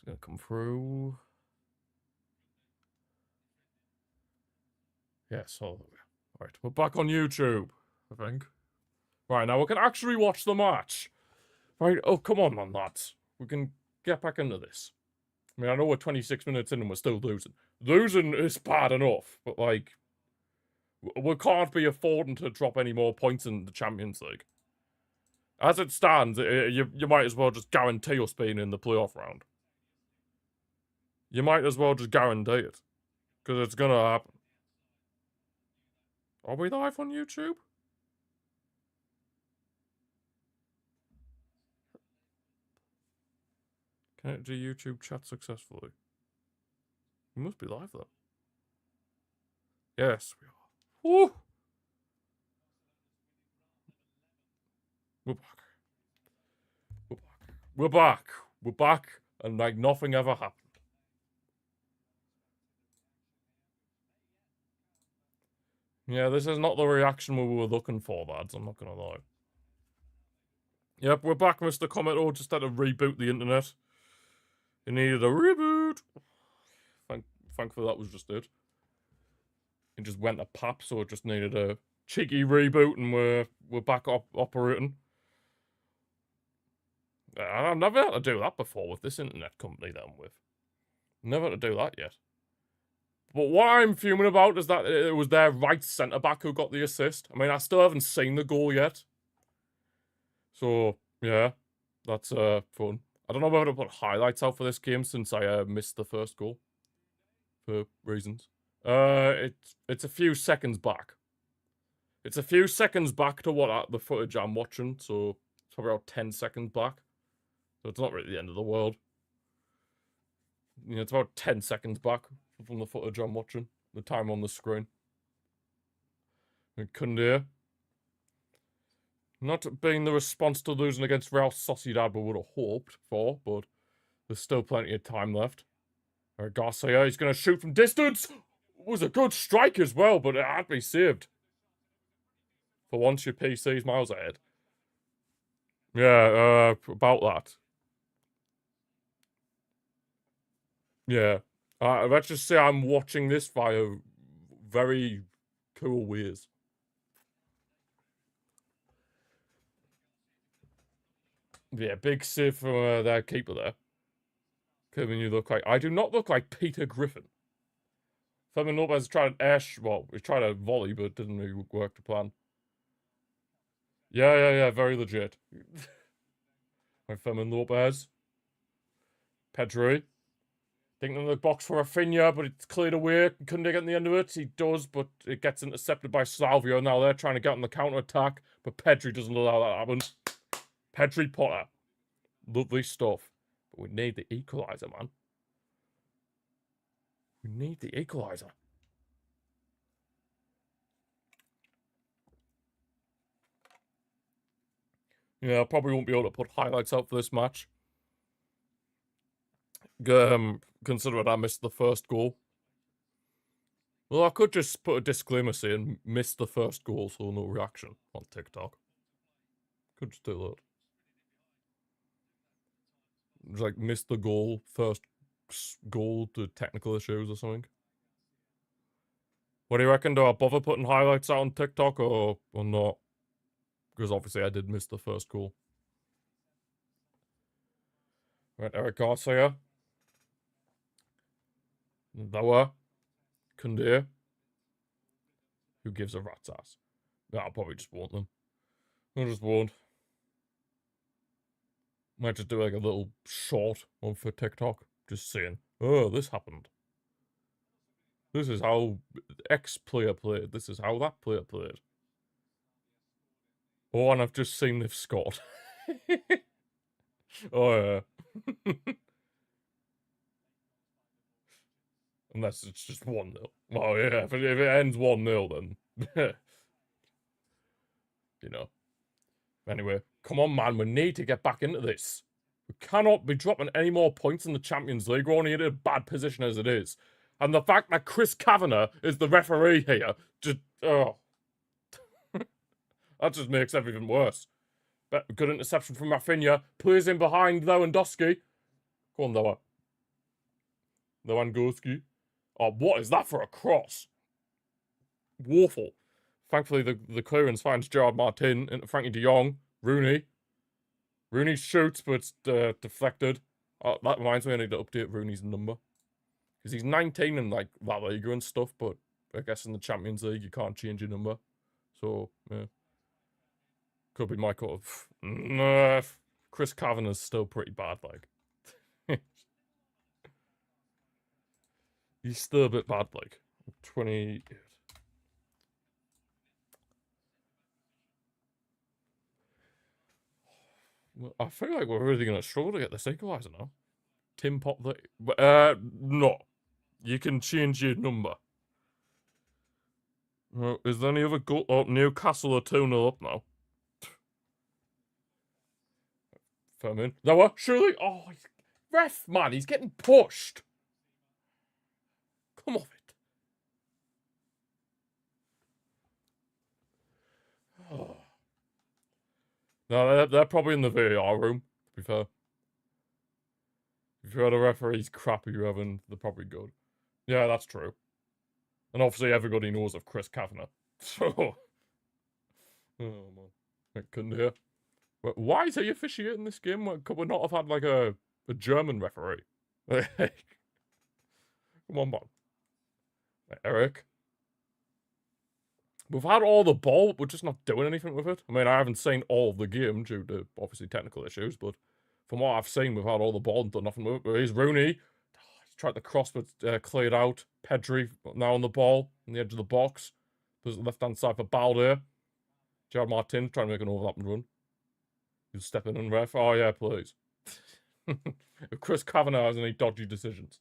going to come through. Yes, all right. We're back on YouTube, I think. Right, now we can actually watch the match. Right, oh, come on, man, lads. We can get back into this. I mean, I know we're 26 minutes in and we're still losing. Losing is bad enough, but, like, we can't be affording to drop any more points in the Champions League. As it stands, you might as well just guarantee us being in the playoff round. You might as well just guarantee it. Because it's gonna happen. Are we live on YouTube? Connect to YouTube chat successfully. We must be live though. Yes, we are. Woo! We're back. We're back. We're back. We're back, and like nothing ever happened. Yeah, this is not the reaction we were looking for, lads. I'm not gonna lie. Yep, we're back, Mr. Commodore. Just had to reboot the internet. It needed a reboot. Thankfully, that was just it. It just went to pap, so it just needed a cheeky reboot, and we're back operating. I've never had to do that before with this internet company that I'm with. Never had to do that yet. But what I'm fuming about is that it was their right centre-back who got the assist. I mean, I still haven't seen the goal yet. So, yeah, that's fun. I don't know whether to put highlights out for this game since I missed the first goal. For reasons. It's a few seconds back. It's a few seconds back to what the footage I'm watching, so it's probably about 10 seconds back. So it's not really the end of the world. You know, it's about 10 seconds back from the footage I'm watching. The time on the screen. And Koundé. Not being the response to losing against Real Sociedad we would have hoped for, but there's still plenty of time left. Garcia, he's going to shoot from distance. It was a good strike as well, but it had to be saved. For once, your PC's miles ahead. Yeah, about that. Yeah. Let's just say I'm watching this via very cool ways. Yeah, big save from their keeper there. Kevin, you look like... I do not look like Peter Griffin. Fermin Lopez tried an he tried a volley, but it didn't really work to plan. Yeah, very legit. Fermin Lopez. Pedri. Thinking in the box for Rafinha, but it's cleared away. Couldn't get in the end of it. He does, but it gets intercepted by Slavia. Now they're trying to get on the counter-attack, but Pedri doesn't allow that to happen. Pedri Potter. Lovely stuff. But we need the equaliser, man. We need the equaliser. Yeah, I probably won't be able to put highlights out for this match. Considering I missed the first goal. Well, I could just put a disclaimer saying missed the first goal, so no reaction on TikTok. Could just do that. Just like missed the goal, first goal to technical issues or something. What do you reckon? Do I bother putting highlights out on TikTok or not? Because obviously I did miss the first goal. Right, Eric Garcia. Lower. Koundé. Who gives a rat's ass? Yeah, I'll probably just want them. I just won't. Might just do like a little short one for TikTok. Just saying, oh, this happened. This is how X player played. This is how that player played. Oh, and I've just seen they've scored. Oh, yeah. Unless it's just 1-0. Well, yeah, if it ends 1-0, then... you know. Anyway, come on, man. We need to get back into this. We cannot be dropping any more points in the Champions League. We're only in a bad position as it is. And the fact that Chris Kavanagh is the referee here, just... oh. That just makes everything worse. But good interception from Rafinha. Plays in behind Lewandowski. Go on, Noah. Lewandowski. Oh, what is that for a cross? Woeful. Thankfully, the clearance finds Gerard Martin into Frankie de Jong. Rooney. Rooney shoots, but it's deflected. Oh, that reminds me, I need to update Rooney's number. Because he's 19 in, like, La Liga and stuff, but I guess in the Champions League, you can't change your number. So, yeah. Could be my cut of... Nah, Chris Kavanagh's still pretty bad, like. He's still a bit bad, like. 20... I feel like we're really going to struggle to get this equaliser now. Tim Pot... No. You can change your number. Is there any other goal? Oh, Newcastle are 2-0 up now. Firmin. Noah, surely. Oh, ref, man, he's getting pushed. Come off it. Oh. No, they're probably in the VAR room, to be fair. If you had a referee's crap you haven't, they're probably good. Yeah, that's true. And obviously everybody knows of Chris Kavanagh. So... Oh, man. I couldn't hear. Why is he officiating this game? Could we not have had, like, a German referee? Come on, man. Eric. We've had all the ball, we're just not doing anything with it. I mean, I haven't seen all of the game due to, obviously, technical issues, but from what I've seen, we've had all the ball and done nothing with it. Here's Rooney. He's tried to cross, but cleared out. Pedri now on the ball, on the edge of the box. There's the left-hand side for Balde. Gerard Martin trying to make an overlapping run. He's stepping in, ref. Oh, yeah, please. If Chris Kavanagh has any dodgy decisions.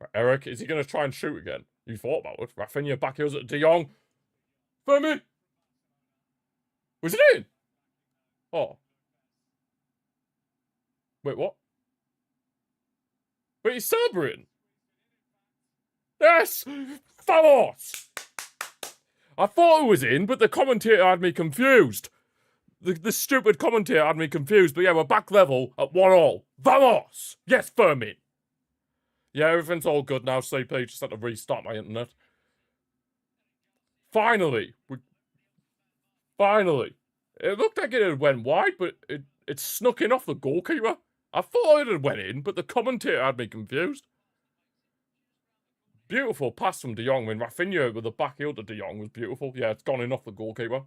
Right, Eric, is he going to try and shoot again? You thought about it. Rafinha back heels at De Jong. Fermi! Was it in? Oh. Wait, what? Wait, he's celebrating. Yes! Vamos! I thought it was in, but the commentator had me confused. The stupid commentator had me confused, but yeah, we're back level at 1-1. Vamos! Yes, Fermi! Yeah, everything's all good now, CP. Just had to restart my internet. Finally! Finally! It looked like it had went wide, but it snuck in off the goalkeeper. I thought it had went in, but the commentator had me confused. Beautiful pass from De Jong. I mean, Rafinha with the back heel to De Jong was beautiful. Yeah, it's gone in off the goalkeeper.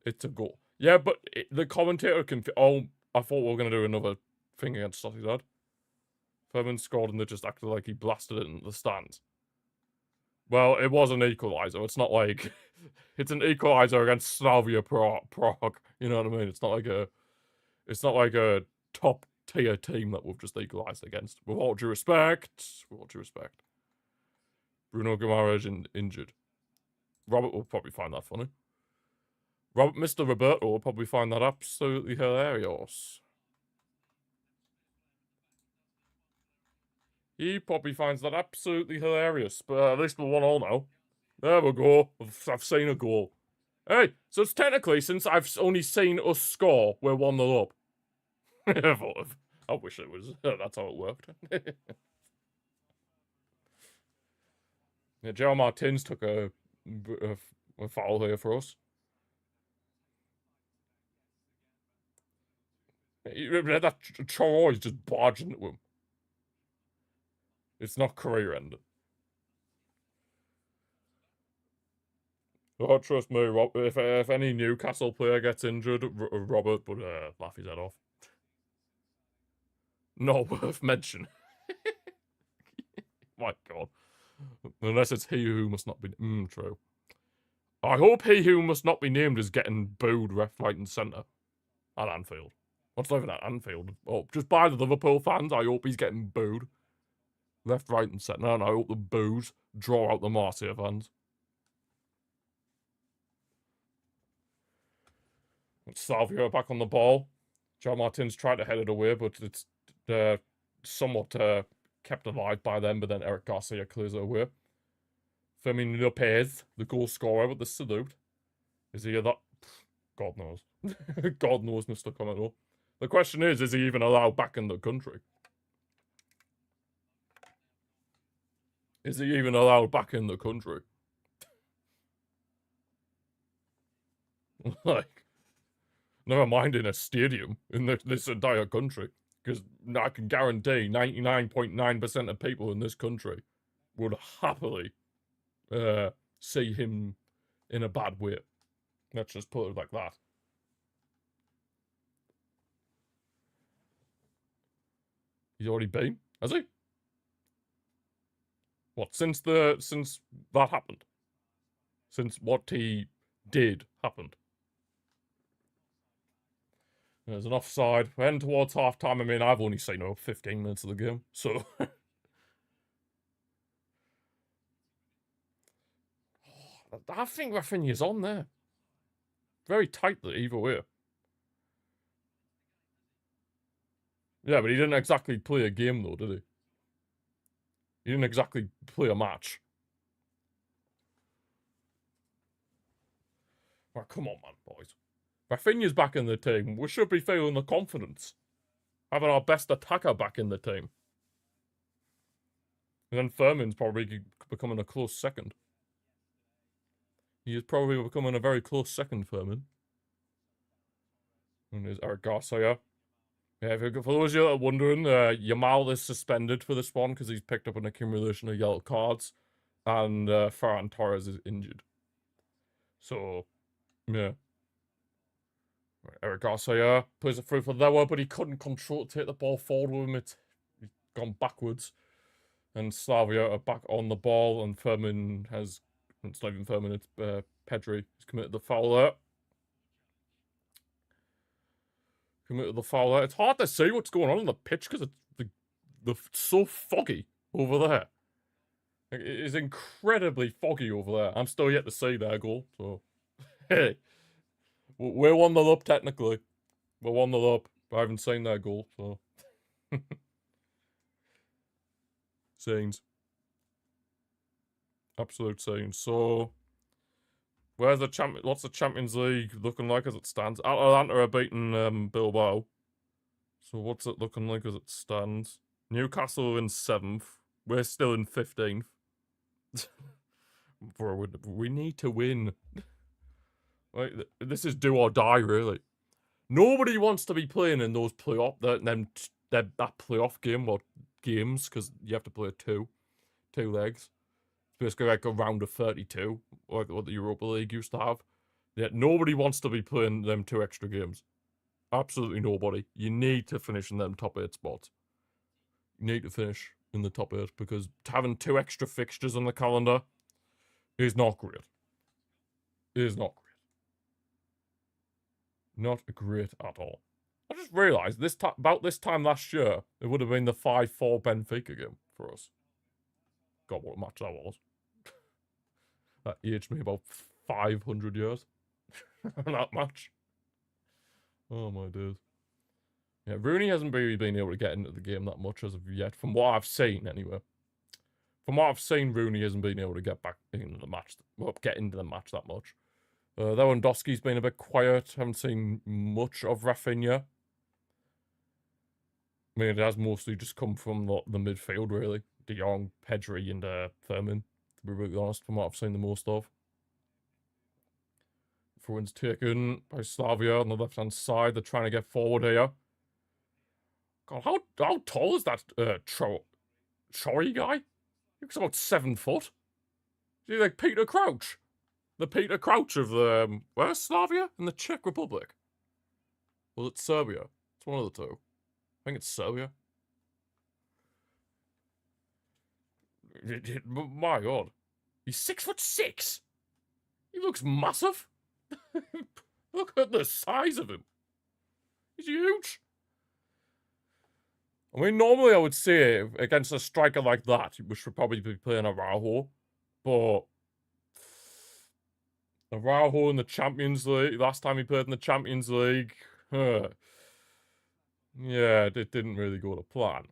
It's a goal. Yeah, but the commentator can... Oh, I thought we were going to do another thing against Sociedad. Fermin scored and they just acted like he blasted it into the stands. Well, it was an equaliser. It's not like... It's an equaliser against Slavia Prague. You know what I mean? It's not like a... It's not like a top-tier team that we've just equalised against. With all due respect. With all due respect. Bruno Guimaraes injured. Robert will probably find that funny. Mr. Roberto will probably find that absolutely hilarious. He probably finds that absolutely hilarious. But at least we're 1-1 now. There we go. I've seen a goal. Hey, so it's technically, since I've only seen us score, we're 1-0 up. I wish it was. That's how it worked. Yeah, Gerard Martins took a foul here for us. That Choroy is just barging into him. It's not career-ending. Oh, trust me, if any Newcastle player gets injured, Robert would laugh his head off. Not worth mention. My God. Unless it's he who must not be... true. I hope he who must not be named is getting booed left, right and centre. At Anfield. What's not even at Anfield? Oh, just by the Liverpool fans, I hope he's getting booed. Left, right and centre, and I hope the boos draw out the Marseille fans. Slavia back on the ball. John Martins tried to head it away, but it's somewhat kept alive by them, but then Eric Garcia clears it away. Fermin Lopez, the goal scorer with the salute. Is he that? God knows. God knows, Mr. Commodore. The question is he even allowed back in the country? Is he even allowed back in the country? Like, never mind in a stadium in this entire country. Because I can guarantee 99.9% of people in this country would happily see him in a bad way. Let's just put it like that. He's already been, has he? What, since that happened? Since what he did happened? There's an offside. We're heading towards half time. I mean, I've only seen 15 minutes of the game, so. I think Rafinha's on there. Very tightly, either way. Yeah, but he didn't exactly play a game, though, did he? He didn't exactly play a match. Oh, come on, man, boys. Rafinha's back in the team. We should be feeling the confidence. Having our best attacker back in the team. And then Furman's probably becoming a close second. He is probably becoming a very close second, Furman. And there's Eric Garcia. Yeah, for those of you that are wondering, Yamal is suspended for this one because he's picked up an accumulation of yellow cards. And Ferran Torres is injured. So, yeah. Right, Eric Garcia plays it through for Lewa, but he couldn't control to take the ball forward with him. It's gone backwards. And Slavia are back on the ball, and Furman has... It's not even Furman, it's Pedri who's committed the foul there. It's hard to see what's going on the pitch because it's so foggy over there. It is incredibly foggy over there. I'm still yet to see their goal, so... Hey, we're 1-0 up technically. We're 1-0 up, but I haven't seen their goal, so... Scenes. Absolute scenes. So... What's the Champions League looking like as it stands? Atalanta are beating Bilbao. So what's it looking like as it stands? Newcastle in 7th. We're still in 15th. Bro, we need to win. Like, this is do or die, really. Nobody wants to be playing in those that playoff game or games because you have to play two legs. Basically like a round of 32, like what the Europa League used to have. Yet nobody wants to be playing them 2 extra games. Absolutely nobody. You need to finish in them top 8 spots. You need to finish in the top 8 because having 2 extra fixtures on the calendar is not great. It is not great. Not great at all. I just realised about this time last year, it would have been the 5-4 Benfica game for us. God, what a match that was. That aged me about 500 years. That match. Oh my days. Yeah, Rooney hasn't really been able to get into the game that much as of yet, from what I've seen anyway. From what I've seen, Rooney hasn't been able to get back into the match, get into the match that much. Lewandowski's been a bit quiet. Haven't seen much of Rafinha. I mean, it has mostly just come from the midfield, really. De Jong, Pedri, and Furman. To be really honest, from what I've seen the most of. Throw-in's taken by Slavia on the left-hand side. They're trying to get forward here. God, how tall is that Chori guy? He looks about 7 foot. Is he like Peter Crouch? The Peter Crouch of the... where's Slavia? In the Czech Republic. Well, it's Serbia. It's one of the two. I think it's Serbia. My God. He's 6'6". He looks massive. Look at the size of him. He's huge. I mean, normally I would say against a striker like that, we should probably be playing Araujo. But Araujo in the Champions League, last time he played in the Champions League, yeah, it didn't really go to plan.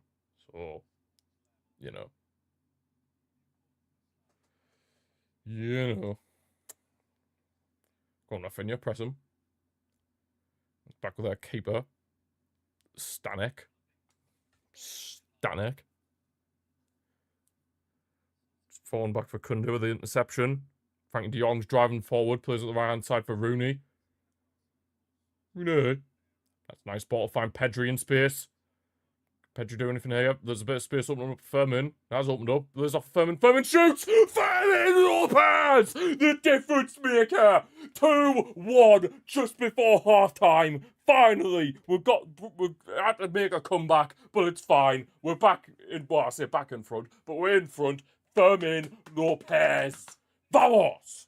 So, you know. Go on, Rafinha, press him. Back with our keeper. Stanek. Falling back for Kunde with the interception. Frankie de Jong's driving forward, plays at the right-hand side for Rooney. Rooney. That's a nice ball to find Pedri in space. Pedri do anything here? There's a bit of space opening up for Fermin. That's opened up. There's off Fermin. Fermin shoots! Fermin Lopez! The difference maker! 2-1 just before half-time. Finally, we had to make a comeback, but it's fine. We're back in, well, I say back in front, but we're in front. Fermin Lopez. Vamos!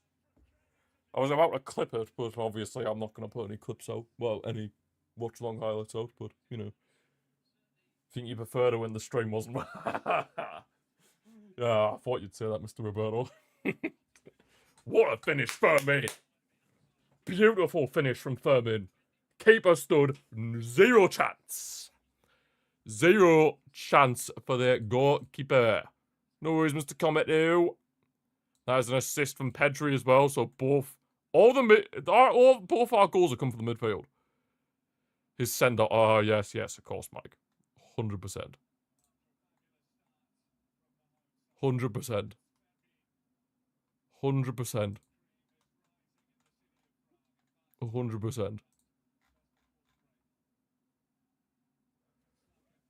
I was about to clip it, but obviously I'm not going to put any clips out. Well, any watch-along highlights out, but, you know. I think you prefer to win the stream, wasn't it? Yeah, I thought you'd say that, Mr. Roberto. What a finish, Fermin! Beautiful finish from Fermin. Keeper stood 0 chance. 0 chance for the goalkeeper. No worries, Mr. Comet. That is an assist from Pedri as well. So both our goals have come from the midfield. His sender. Oh yes, of course, Mike. 100%. 100%. 100%. 100%.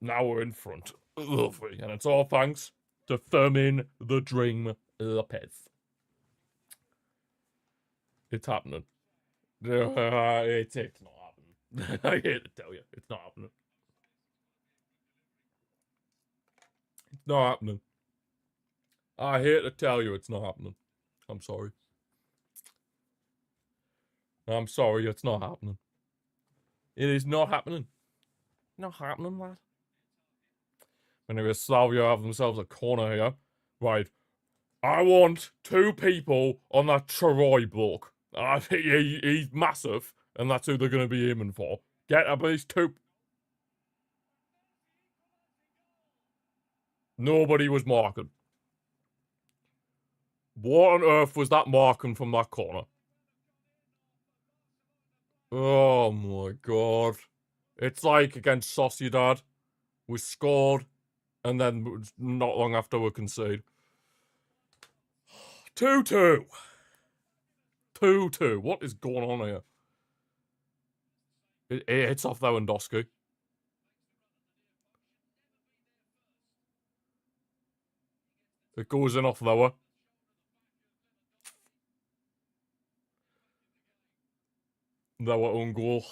Now we're in front. Lovely. And it's all thanks to Fermin the Dream Lopez. It's happening. It's not happening. I hate to tell you, it's not happening. It's not happening. I hate to tell you, it's not happening. I'm sorry. I'm sorry, it's not happening. It is not happening. Not happening, lad. Anyway, Slavia have themselves a corner here. Right. I want 2 people on that Troy block. I think he's massive, and that's who they're going to be aiming for. Get at least 2. Nobody was marking. What on earth was that marking from that corner? Oh my god. It's like against Sociedad. We scored, and then not long after we conceded. 2-2. 2-2. What is going on here? It hits off Lewandowski. It goes in off lower. Lower own goal.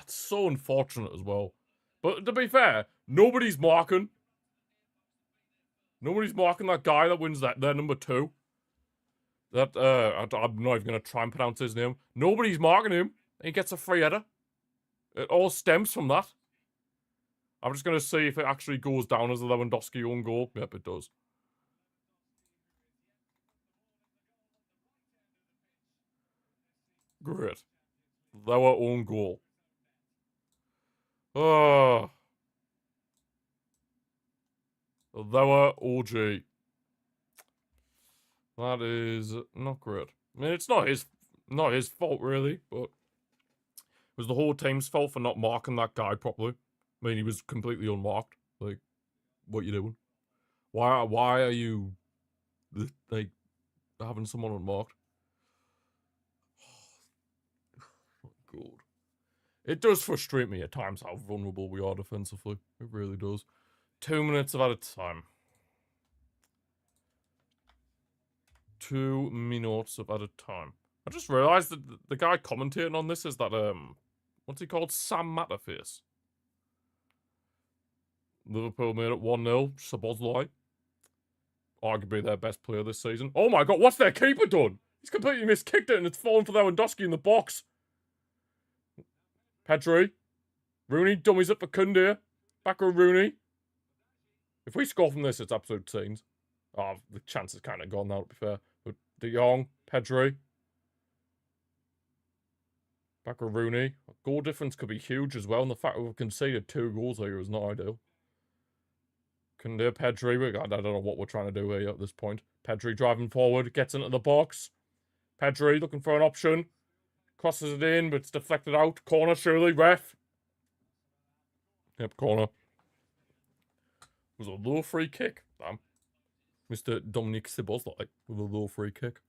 It's so unfortunate as well. But to be fair, nobody's marking. Nobody's marking that guy that wins that. They're number 2. That, I'm not even going to try and pronounce his name. Nobody's marking him. He gets a free header. It all stems from that. I'm just going to see if it actually goes down as a Lewandowski own goal. Yep, it does. Great. Lower own goal. Oh. Lower OG. That is not great. I mean, it's not his fault really, but it was the whole team's fault for not marking that guy properly. I mean, he was completely unmarked. Like, what you doing? Why are you like having someone unmarked? Oh, God. It does frustrate me at times how vulnerable we are defensively. It really does. 2 minutes at a time. 2 minutes at a time. I just realised that the guy commentating on this is that, what's he called? Sam Matterface. Liverpool made it 1-0. Szoboszlai. Arguably their best player this season. Oh my god, what's their keeper done? He's completely miskicked it and it's fallen for Lewandowski in the box. Pedri. Rooney dummies up for Kunde. Back on Rooney. If we score from this, it's absolute scenes. Oh, the chance is kind of gone now, to be fair. But de Jong, Pedri. Back on Rooney. Goal difference could be huge as well, and the fact that we've conceded 2 goals here is not ideal. Kunde, Pedri. I don't know what we're trying to do here at this point. Pedri driving forward, gets into the box. Pedri looking for an option. Crosses it in, but it's deflected out. Corner, surely, ref. Yep, corner. It was a low free kick. Damn. Mr. Dominic Szoboszlai with a low free kick.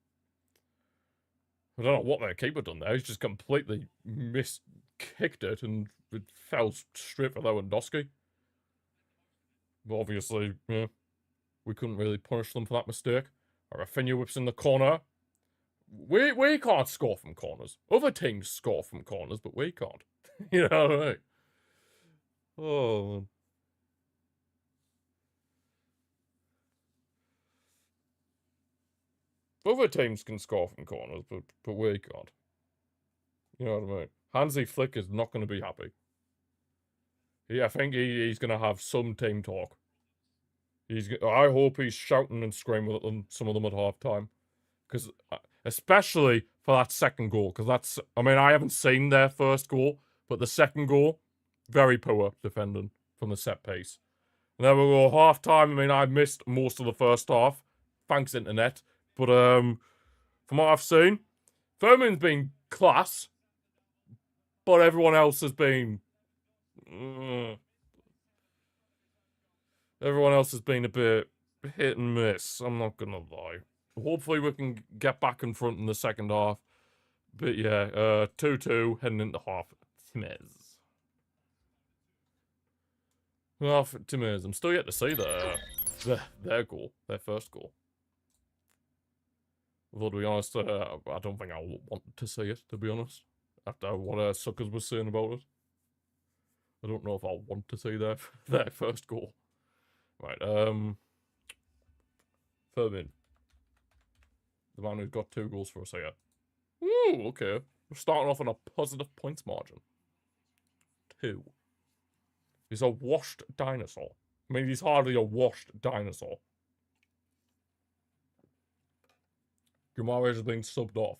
I don't know what their keeper done there. He's just completely kicked it and it fell straight for Lewandowski. But obviously, yeah, we couldn't really punish them for that mistake. Rafinha whips in the corner. We can't score from corners. Other teams score from corners, but we can't. You know what I mean? Oh, man. Other teams can score from corners, but we can't. You know what I mean? Hansi Flick is not going to be happy. Yeah, I think he's going to have some team talk. I hope he's shouting and screaming at them, some of them at halftime. Because, especially for that second goal. Because that's, I mean, I haven't seen their first goal, but the second goal, very poor defending from the set piece. And then we go halftime. I mean, I missed most of the first half. Thanks, internet. But, from what I've seen, Furman's been class. But everyone else has been... everyone else has been a bit hit and miss, I'm not gonna lie. Hopefully we can get back in front in the second half. But yeah, 2-2 heading into half. Timez. Half Timez. I'm still yet to see their goal, their first goal. Although, to be honest, I don't think I want to see it, to be honest. After what Suckers was saying about it. I don't know if I'll want to see their first goal. Right, Firmin. The man who's got 2 goals for us here. Ooh, okay. We're starting off on a positive points margin. 2. He's a washed dinosaur. I mean, he's hardly a washed dinosaur. Guimaraes has been subbed off.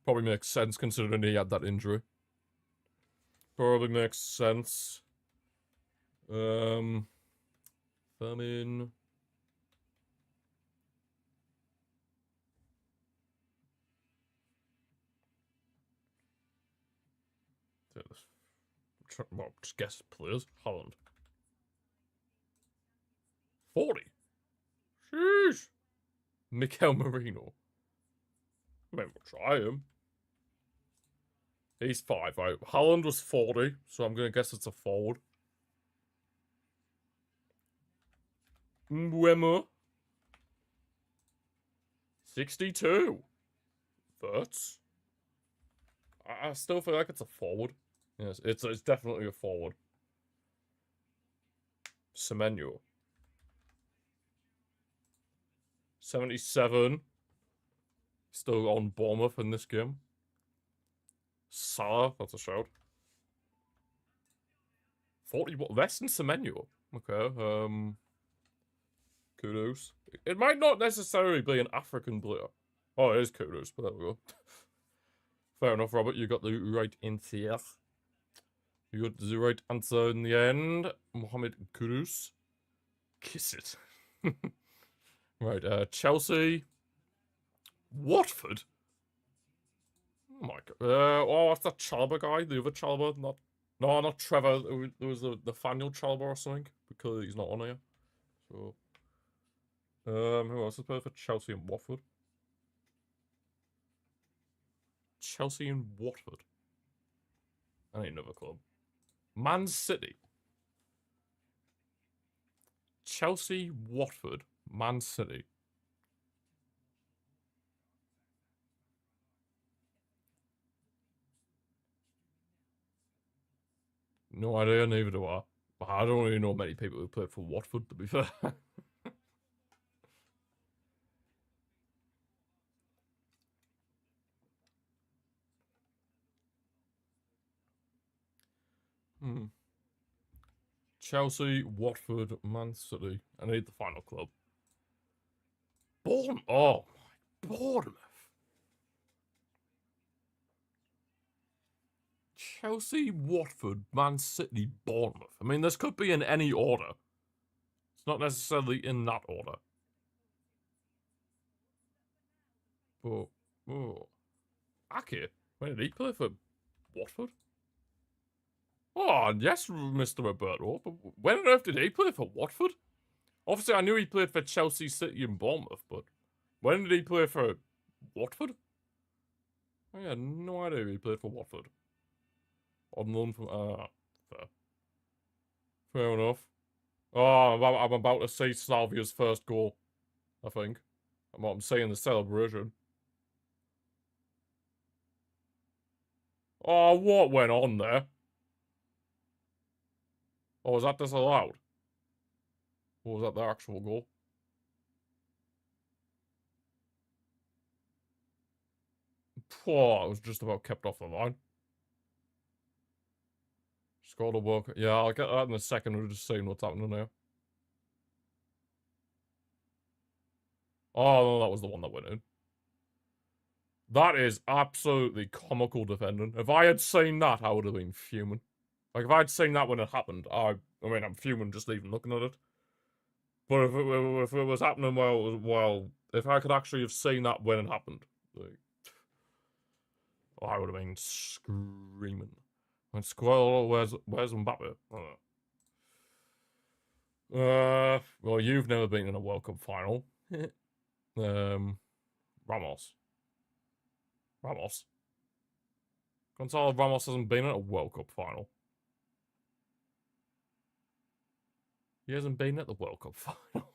Probably makes sense considering he had that injury. Probably makes sense. Firmin. Well, just guess players. Holland. 40. Sheesh. Mikel Merino. I mean, we'll try him. He's 5, right? Holland was 40, so I'm going to guess it's a forward. Mbeumo. 62. Verts. I still feel like it's a forward. Yes, it's definitely a forward. Semenyo. 77. Still on Bournemouth in this game. Salah, that's a shout. 40, what? Less than Semenyo. Okay, Kudos. It might not necessarily be an African player. Oh, it is Kudos, but there we go. Fair enough, Robert, you got the right answer. You got the right answer in the end. Mohamed Kudus. Kiss it. Right, Chelsea. Watford? Oh my god. Oh, what's that Chalobah guy? The other Chalobah? No, not Trevor. There was the Nathaniel Chalobah or something. Because he's not on here. So... who else is playing for Chelsea and Watford? Chelsea and Watford. I need another club. Man City. Chelsea, Watford, Man City. No idea, neither do I. I don't really know many people who play for Watford, to be fair. Chelsea, Watford, Man City. I need the final club. Bournemouth. Oh, my. Bournemouth. Chelsea, Watford, Man City, Bournemouth. I mean, this could be in any order. It's not necessarily in that order. But, oh. Ake. When did he play for Watford? Oh, yes, Mr. Roberto. But when on earth did he play for Watford? Obviously, I knew he played for Chelsea, City, and Bournemouth, but when did he play for Watford? I had no idea he played for Watford. On loan from fair. Fair enough. Oh, I'm about to see Slavia's first goal. I think. I'm seeing the celebration. Oh, what went on there? Or was that disallowed? Or was that the actual goal? Oh, it was just about kept off the line. Scored a work. Yeah, I'll get that in a second. We're just seeing what's happening there. Oh, no, that was the one that went in. That is absolutely comical defending. If I had seen that, I would have been fuming. Like, if I'd seen that when it happened, I mean, I'm fuming just even looking at it. But if it was happening if I could actually have seen that when it happened, like, I would have been screaming. And Squirrel, where's Mbappe? Well, you've never been in a World Cup final. Ramos. Gonzalo Ramos hasn't been in a World Cup final. He hasn't been at the World Cup final.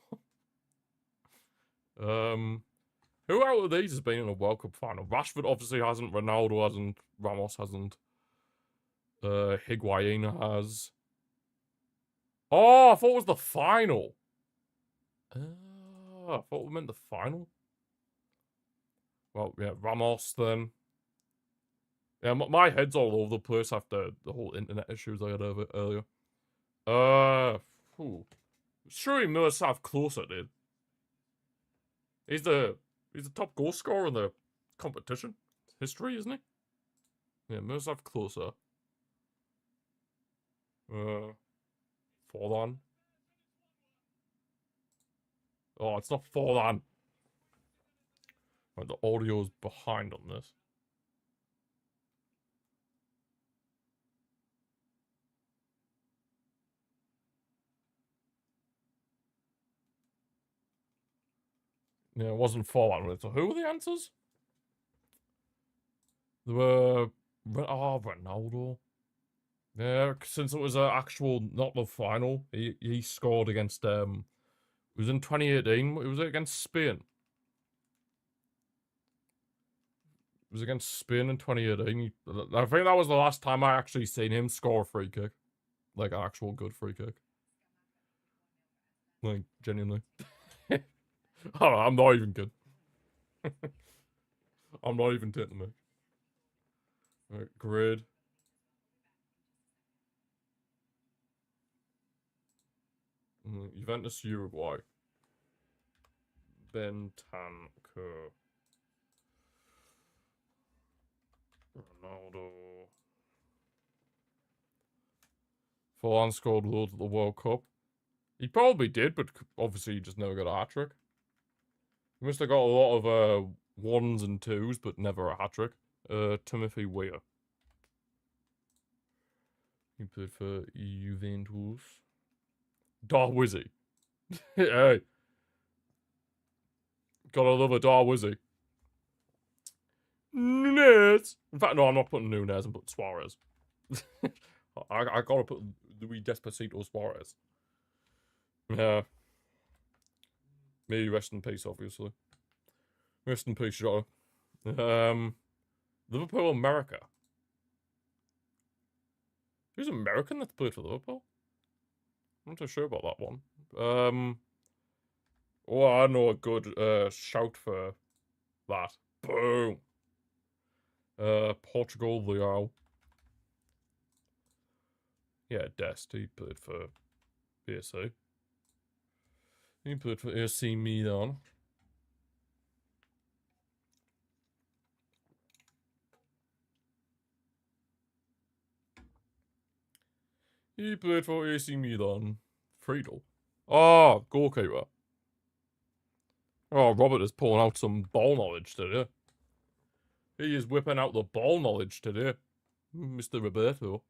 Who out of these has been in a World Cup final? Rashford obviously hasn't. Ronaldo hasn't. Ramos hasn't. Higuain has. Oh, I thought it was the final. I thought we meant the final. Well, yeah, Ramos then. Yeah, my head's all over the place after the whole internet issues I had over earlier. Surely Miroslav Klose did. He's the top goal scorer in the competition history, isn't he? Yeah, Miroslav Klose. Forlan. Oh, it's not Forlan. Right, the audio's behind on this. Yeah, it wasn't Forlan. So who were the answers? There were... Oh, Ronaldo. Yeah, since it was an actual, not the final, he scored against, it was in 2018, it was against Spain. It was against Spain in 2018. I think that was the last time I actually seen him score a free kick. Like, an actual good free kick. Like, genuinely. Oh, I'm not even kidding. I'm not even taking the mic. Right, grid. Juventus, Uruguay. Bentancur. Ronaldo. Forlan scored loads at the World Cup. He probably did, but obviously he just never got a hat-trick. He must have got a lot of ones and twos, but never a hat-trick. Timothy Weah. He played for Juventus. Darwizzy. Hey. Gotta love a Darwizzy. Nunez. In fact, no, I'm not putting Nunez. I'm putting Suarez. I gotta put Luis Despacito Suarez. Yeah. Maybe rest in peace, obviously. Rest in peace, Jota. Liverpool, America. Who's American that's played for Liverpool? I'm not too sure about that one. Oh, I know a good shout for that. Boom. Portugal, Leal. Yeah, Dest. He played for PSA. He played for AC Milan. He played for AC Milan. Friedel. Oh, goalkeeper. Oh, Robert is pulling out some ball knowledge today. He is whipping out the ball knowledge today. Mr. Roberto.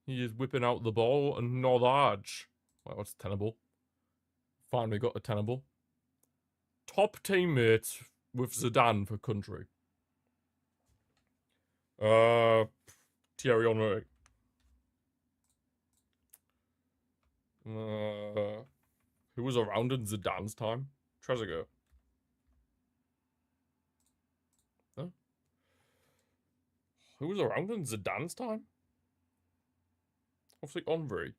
He is whipping out the ball and Norwich. Well, that's tenable. Finally got a tenable. Top teammates with Zidane for country. Thierry Henry. Who was around in Zidane's time? Trezeguet. Huh? Who was around in Zidane's time? Obviously Henry.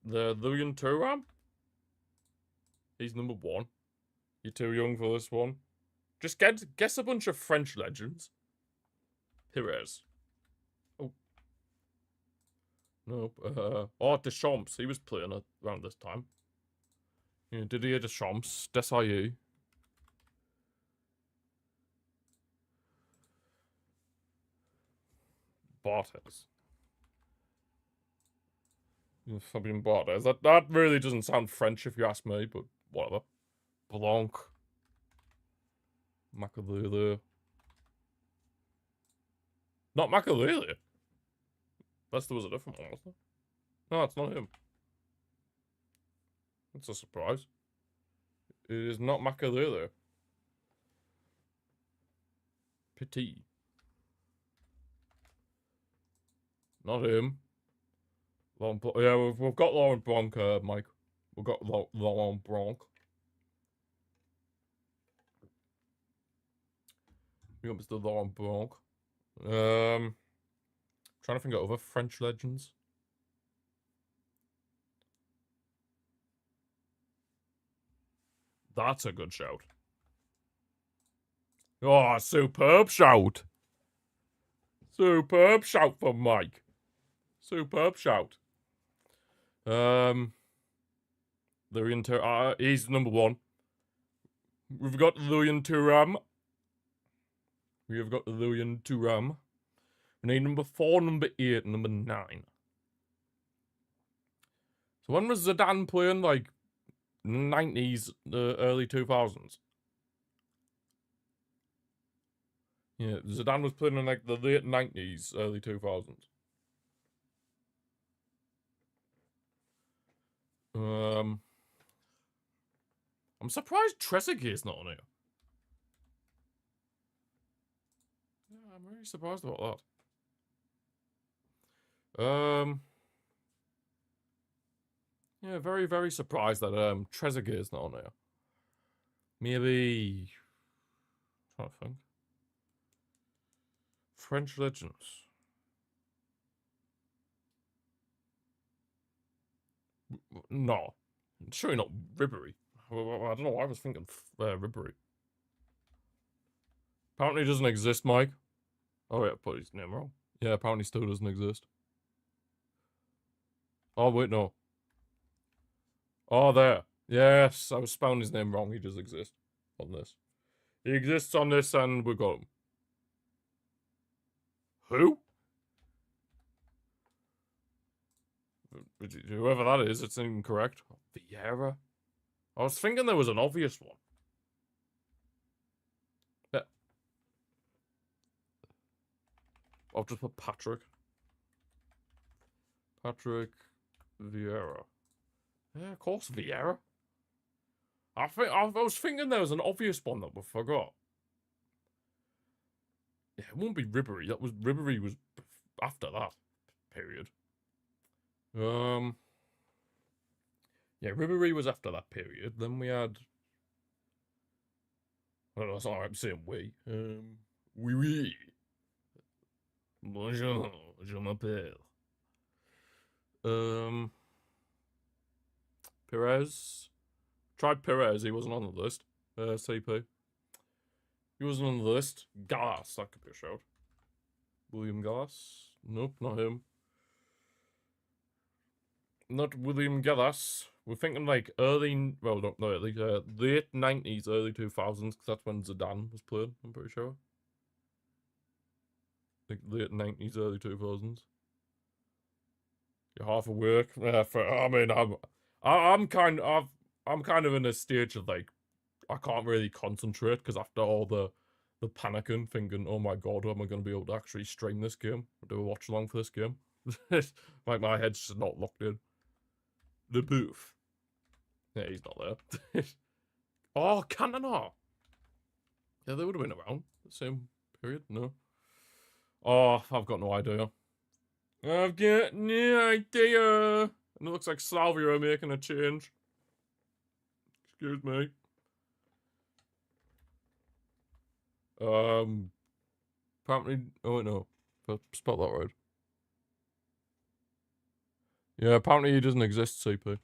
The Lilian Thuram? He's number 1. You're too young for this one. Just guess a bunch of French legends. Pires. Oh. Nope. Deschamps. He was playing around this time. Yeah, Didier Deschamps. Desailly. Barthez. Fabian Barthez. That really doesn't sound French if you ask me, but whatever. Blanc. Makalele. Not Makalele. Unless there was a different one, wasn't there? No, it's not him. That's a surprise. It is not Makalele. Petit. Not him. Yeah, we've got Laurent Blanc, Mike. We've got Laurent Blanc. We got Mr. Laurent Blanc. Trying to think of other French legends. That's a good shout. Oh, superb shout. Superb shout from Mike. Superb shout. He's number 1. We've got Lilian Thuram. We have got Lilian Thuram. We need number 4, number 8, number 9. So when was Zidane playing? Like 90s, early 2000s. Yeah, Zidane was playing in like the late 90s, early 2000s. I'm surprised Trezeguet is not on here. Yeah, I'm really surprised about that. Yeah, very, very surprised that Trezeguet is not on here. Maybe I'm trying to think. French legends. No. Surely not Ribéry. I don't know why I was thinking Ribéry. Apparently doesn't exist, Mike. Oh, yeah, put his name wrong. Yeah, apparently still doesn't exist. Oh, wait, no. Oh, there. Yes, I was spelling his name wrong. He does exist on this. He exists on this, and we got him. Who? Whoever that is, it's incorrect. Vieira? I was thinking there was an obvious one. Yeah. I'll just put Patrick. Patrick Vieira. Yeah, of course, Vieira. I was thinking there was an obvious one that we forgot. Yeah, it won't be Ribéry. Ribéry was after that period. Yeah, Ribéry was after that period. Then we had. I don't know. Sorry, I'm saying we. Oui. Bonjour, je m'appelle. Perez. Tried Perez. He wasn't on the list. CP. He wasn't on the list. Gallas. That could be a shout. William Gallas. Nope, not him. Not William Gallas. We're thinking like early, well, not early, late 90s, early 2000s, because that's when Zidane was playing, I'm pretty sure. Like late 90s, early 2000s. You're half awake. I mean, I'm kind of in a stage of like, I can't really concentrate because after all the They're panicking, thinking, oh my god, am I going to be able to actually stream this game? Or do a watch along for this game? Like, my head's just not locked in. The booth. Yeah, he's not there. Oh, Cantona! Yeah, they would have been around. The same period, no. Oh, I've got no idea. I've got no idea! And it looks like Slavia are making a change. Excuse me. Apparently, oh wait, no. If I spelled that right. Yeah, apparently he doesn't exist, CP.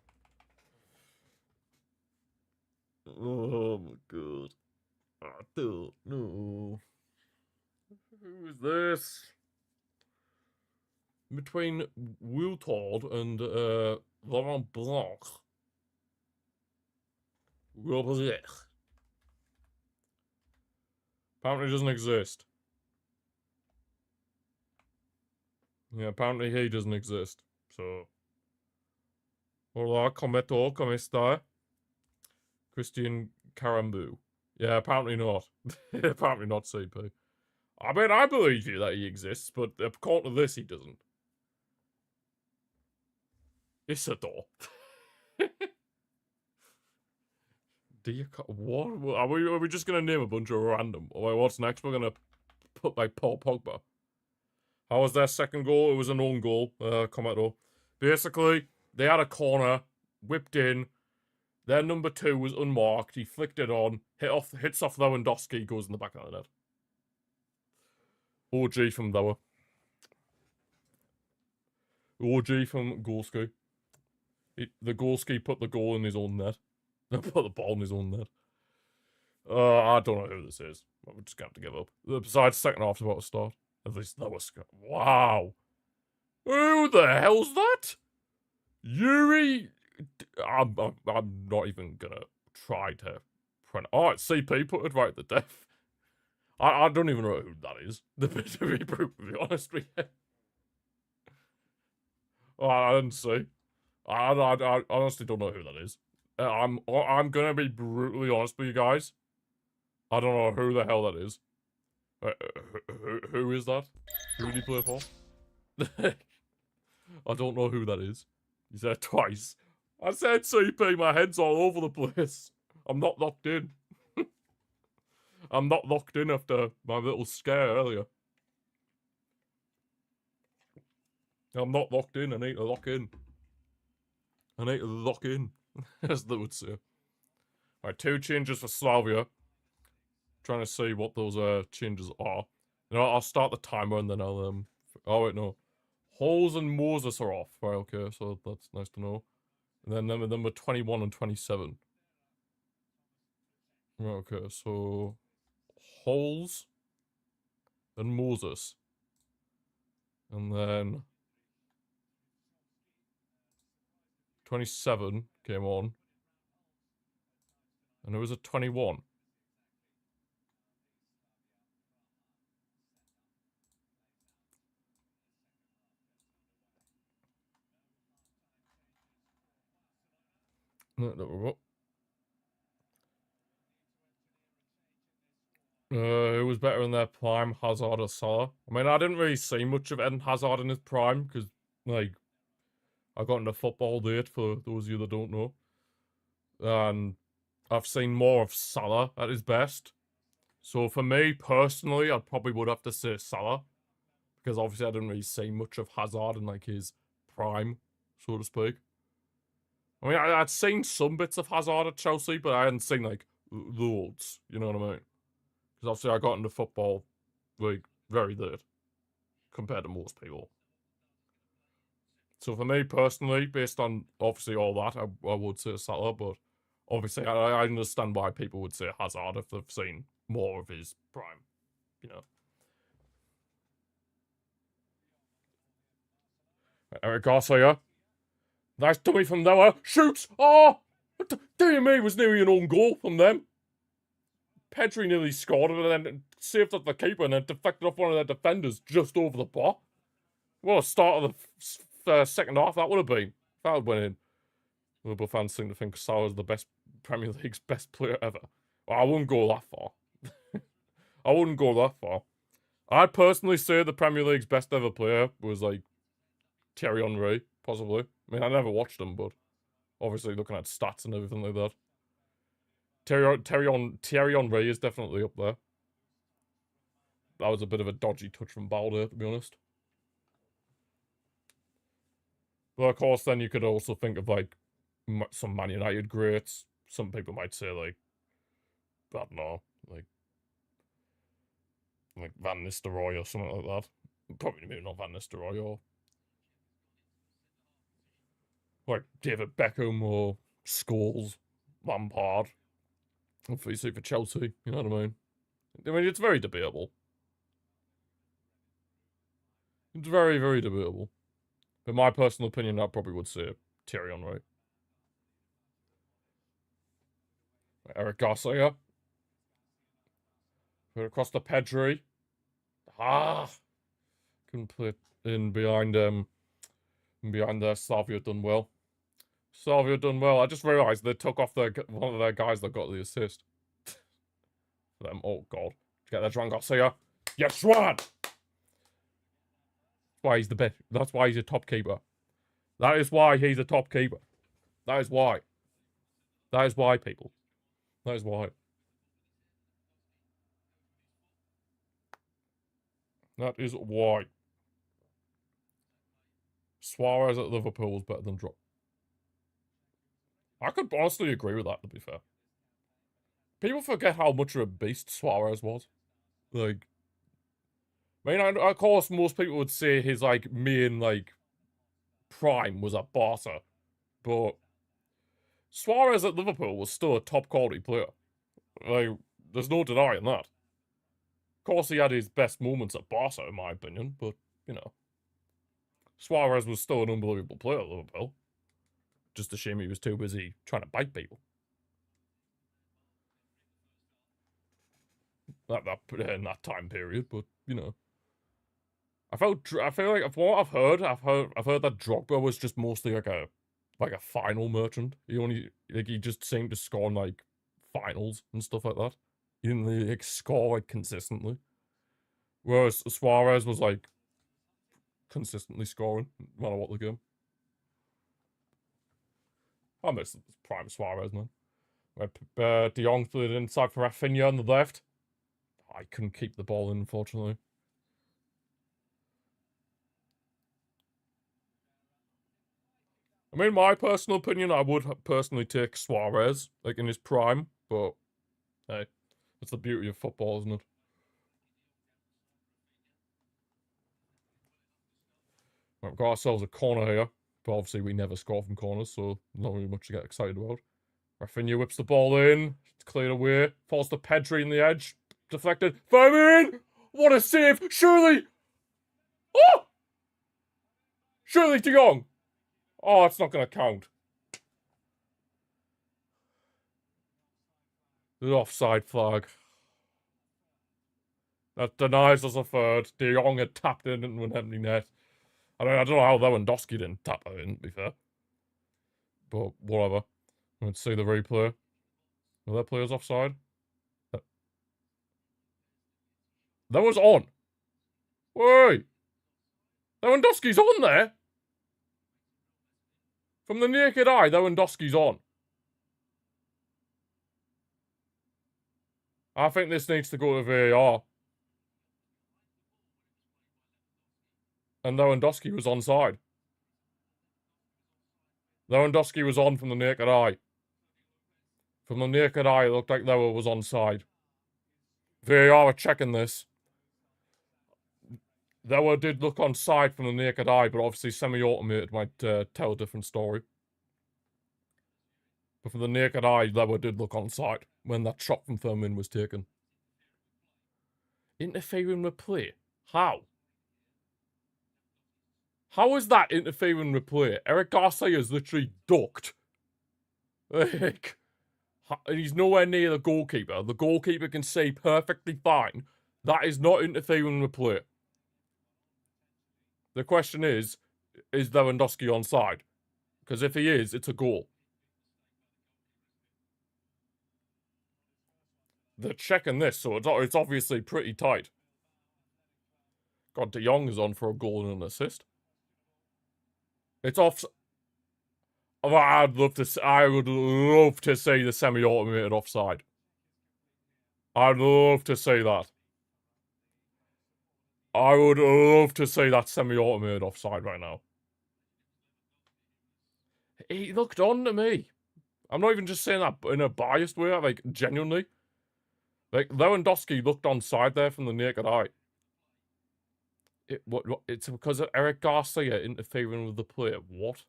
Oh my god. I don't know. Who is this? Between Woutard and Laurent Blanc. Apparently doesn't exist. Yeah, apparently he doesn't exist. So. Hola, cometo, come está? Christian Carambu. Yeah, apparently not. Apparently not, CP. I mean, I believe you that he exists, but according to this, he doesn't. Isidore. What? Are we just going to name a bunch of random? Or what's next? We're going to put, like, Paul Pogba. How was their second goal? It was an own goal. Cometo. Basically, they had a corner, whipped in. Their number 2 was unmarked. He flicked it on, hits off Lewandowski, goes in the back of the net. OG from Lower. OG from Gorski. The Gorski put the goal in his own net. Put the ball in his own net. I don't know who this is. We're just going to have to give up. Besides, second half's about to start. At least that was... Wow. Who the hell's that? Yuri... I'm not even gonna try to... Oh, it's CP, put it right to death. I don't even know who that is, to be brutally honest with you. Oh, I didn't see. I honestly don't know who that is. I'm gonna be brutally honest with you guys. I don't know who the hell that is. Who is that? Who did he play for? I don't know who that is. He said it twice. I said CP, my head's all over the place. I'm not locked in. I'm not locked in after my little scare earlier. I'm not locked in, I need to lock in. I need to lock in, as they would say. Alright, 2 changes for Slavia. Trying to see what those changes are. You know, I'll start the timer and then I'll oh wait, no. Holes and Moses are off. Right, okay, so that's nice to know. And then number 21 and 27. Right, okay, so Holes and Moses. And then 27 came on. And there was a 21. No, there we go. Who was better in their prime, Hazard or Salah? I mean, I didn't really see much of Eden Hazard in his prime, because, like, I got into football late, for those of you that don't know. And I've seen more of Salah at his best. So for me, personally, I probably would have to say Salah. Because obviously I didn't really see much of Hazard in, like, his prime, so to speak. I mean, I'd seen some bits of Hazard at Chelsea, but I hadn't seen, like, loads, you know what I mean? Because obviously I got into football, like, very late, compared to most people. So for me, personally, based on, obviously, all that, I would say Salah, but obviously I understand why people would say Hazard if they've seen more of his prime, you know. Eric Garcia. Nice dummy from Noah. Shoots! Oh! Dear me, was nearly an own goal from them. Pedri nearly scored it and then saved up the keeper and then deflected off one of their defenders just over the bar. What a start of the second half that would have been. That would win in. Liverpool fans seem to think Salah's the best Premier League's best player ever. Well, I wouldn't go that far. I wouldn't go that far. I'd personally say the Premier League's best ever player was, like, Thierry Henry, possibly. I mean, I never watched him, but obviously looking at stats and everything like that. Thierry Henry is definitely up there. That was a bit of a dodgy touch from Balder, to be honest. But of course, then you could also think of, like, some Man United greats. Some people might say, like, I don't know, like Van Nistelrooy or something like that. Probably maybe not Van Nistelrooy, or like David Beckham or Scholes, Lampard. Obviously for Chelsea, you know what I mean? I mean, it's very debatable. It's very, very debatable. But my personal opinion, I probably would say Thierry Henry. Eric Garcia. Across the Pedri. Couldn't play in behind Slavia done well. Slavia done well. I just realised they took off one of their guys that got the assist. For them. Oh god. Get that Joan Garcia. Yes, Juan! That's why he's the best. That's why he's a top keeper. That is why he's a top keeper. That is why. That is why, people. That is why. That is why. Suarez at Liverpool is better than Drop. I could honestly agree with that, to be fair. People forget how much of a beast Suarez was. Like, I mean, of course, most people would say his, like, main, like, prime was at Barca. But Suarez at Liverpool was still a top quality player. Like, there's no denying that. Of course, he had his best moments at Barca, in my opinion, but, you know. Suarez was still an unbelievable player at Liverpool. Just a shame he was too busy trying to bite people. In that time period, but, you know. I feel like, from what I've heard that Drogba was just mostly like a final merchant. He just seemed to score in, like, finals and stuff like that. He didn't really, like, score, like, consistently. Whereas Suarez was, like, consistently scoring, no matter what the game. I miss prime Suarez, man. De Jong played it inside for Rafinha on the left. I couldn't keep the ball in, unfortunately. I mean, my personal opinion, I would personally take Suarez, like, in his prime, but, hey, that's the beauty of football, isn't it? We've got ourselves a corner here, but obviously we never score from corners, so not really much to get excited about. Rafinha whips the ball in, it's cleared away, falls to Pedri in the edge, deflected, in! What a save! Surely! Oh! Surely De Jong! Oh, it's not going to count. The offside flag. That denies us a third. De Jong had tapped in into an empty net. I don't know how Lewandowski didn't tap that in, to be fair. But whatever. Let's see the replay. Are that players offside? That was on. Wait. Lewandowski's on there. From the naked eye, Lewandowski's on. I think this needs to go to VAR. And Lewandowski was onside. Lewandowski was on from the naked eye. From the naked eye, it looked like Lewa was onside. VAR are checking this. Lewa did look onside from the naked eye, but obviously semi-automated might tell a different story. But from the naked eye, Lewa did look onside when that shot from Firmin was taken. Interfering with play? How? How is that interfering with play? Eric Garcia's literally ducked. Like, he's nowhere near the goalkeeper. The goalkeeper can see perfectly fine. That is not interfering with play. The question is Lewandowski onside? Because if he is, it's a goal. they're checking this, so it's obviously pretty tight. God, De Jong is on for a goal and an assist. It's off. Oh, I would love to see the semi-automated offside. I'd love to see that. I would love to see that semi-automated offside right now. He looked on to me. I'm not even just saying that in a biased way, like, genuinely. Like, Lewandowski looked onside there from the naked eye. It's because of Eric Garcia interfering with the play. What?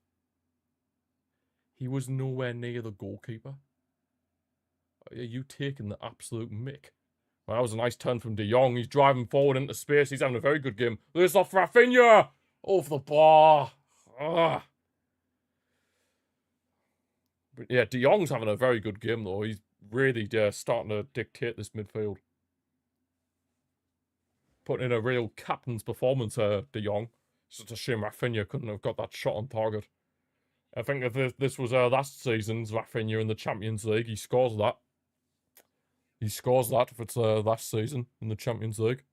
He was nowhere near the goalkeeper. Are you taking the absolute mick? Well, that was a nice turn from De Jong. He's driving forward into space. He's having a very good game. This off Rafinha! Over the bar. Ugh. But yeah, De Jong's having a very good game, though. He's really starting to dictate this midfield. Putting in a real captain's performance, De Jong. It's just a shame Rafinha couldn't have got that shot on target. I think if this was last season's Rafinha in the Champions League, he scores that. He scores that if it's last season in the Champions League.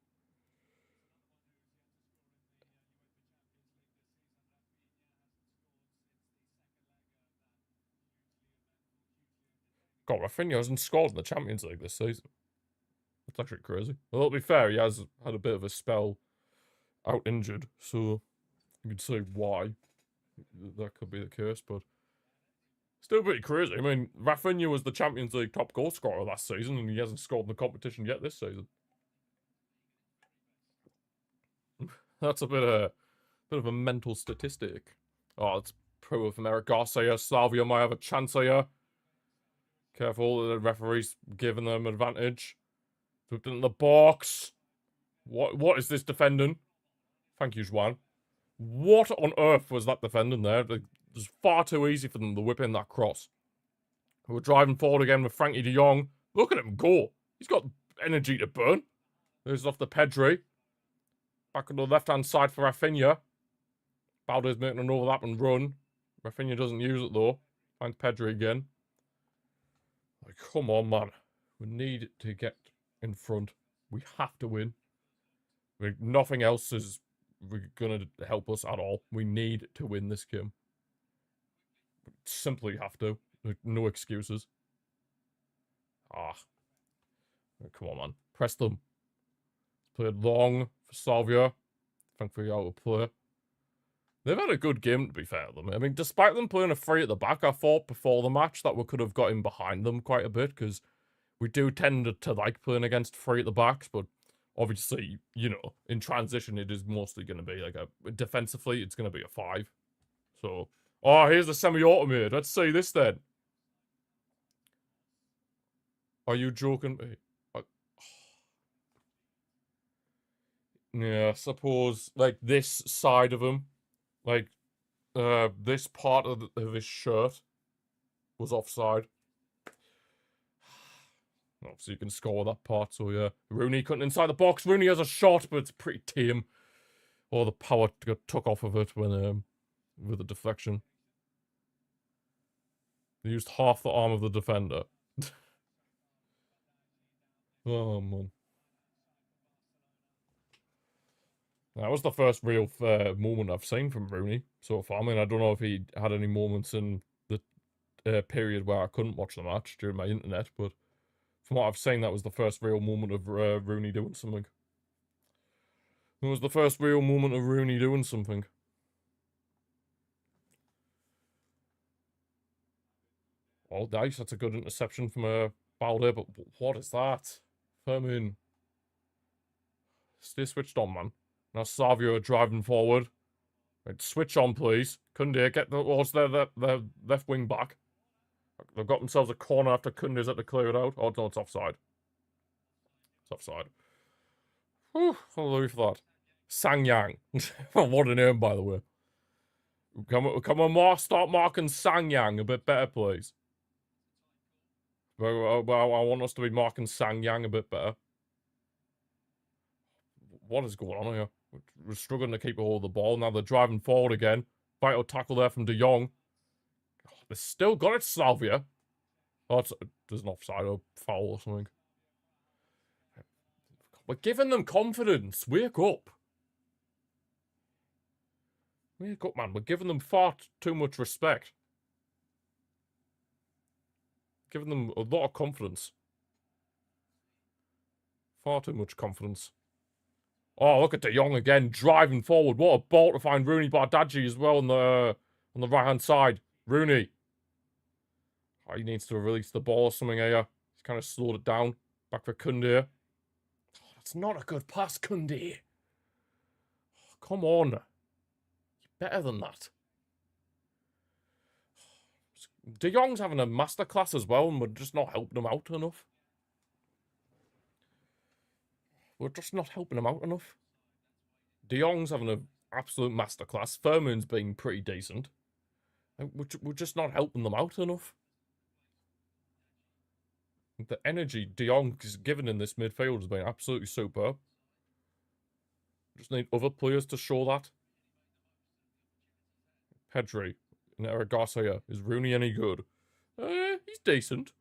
God, Rafinha hasn't scored in the Champions League this season. That's actually crazy. Well, to be fair, he has had a bit of a spell out injured, so you could see why that could be the case, but still pretty crazy. I mean, Rafinha was the Champions League top goal scorer last season, and he hasn't scored in the competition yet this season. That's a bit of a mental statistic. Oh, it's pro of Eric Garcia. Slavia might have a chance here. Careful, the referee's giving them advantage. Flipped in the box. What is this defending? Thank you, Juan. What on earth was that defending there? It was far too easy for them to whip in that cross. We're driving forward again with Frankie de Jong. Look at him go. He's got energy to burn. There's off the Pedri. Back on the left-hand side for Rafinha. Balde's making an overlap and run. Rafinha doesn't use it, though. Finds Pedri again. Like, come on, man. We need to get in front. We have to win. Nothing else is going to help us at all. We need to win this game. We simply have to. No excuses. Come on, man. Press them. Played long for Slavia. Thankfully out of play. They've had a good game, to be fair to them. I mean, despite them playing a three at the back, I thought before the match that we could have got in behind them quite a bit, because we do tend to like playing against three at the backs, but obviously, you know, in transition, it is mostly going to be like defensively, it's going to be a 5. So, here's the semi-automated. Let's see this then. Are you joking me? Yeah, I suppose, like, this side of him, like, this part of his shirt was offside. Obviously, you can score that part, so yeah. Rooney cutting inside the box. Rooney has a shot, but it's pretty tame. Oh, the power got took off of it when, with the deflection. They used half the arm of the defender. Oh, man. That was the first real moment I've seen from Rooney so far. I mean, I don't know if he had any moments in the period where I couldn't watch the match during my internet, but from what I've seen, that was the first real moment of Rooney doing something. It was the first real moment of Rooney doing something. Oh, nice. That's a good interception from Balde, but what is that? Firmin. Stay switched on, man. Now Slavia are driving forward. Right, switch on, please. Koundé, get towards their left wing back. They've got themselves a corner after Koundé's had to clear it out. Oh, no, it's offside. It's offside. Whew, hallelujah for that. Sang Yang. What a name, by the way. Come on, start marking Sang Yang a bit better, please. Well, I want us to be marking Sang Yang a bit better. What is going on here? We're struggling to keep a hold of the ball. Now they're driving forward again. Vital tackle there from De Jong. They still got it, Slavia. Oh, there's an offside or foul or something. We're giving them confidence. Wake up. Wake up, man. We're giving them far too much respect. Giving them a lot of confidence. Far too much confidence. Oh, look at De Jong again, driving forward. What a ball to find Rooney Bardghji as well on the right-hand side. Rooney. Oh, he needs to release the ball or something here. He's kind of slowed it down. Back for Koundé. Oh, that's not a good pass, Koundé. Oh, come on. You're better than that. De Jong's having a masterclass as well, and we're just not helping him out enough. We're just not helping him out enough. De Jong's having an absolute masterclass. Furman's been pretty decent. We're just not helping them out enough. The energy De Jong is given in this midfield has been absolutely superb. Just need other players to show that. Pedri and Eric Garcia. Is Rooney any good? He's decent.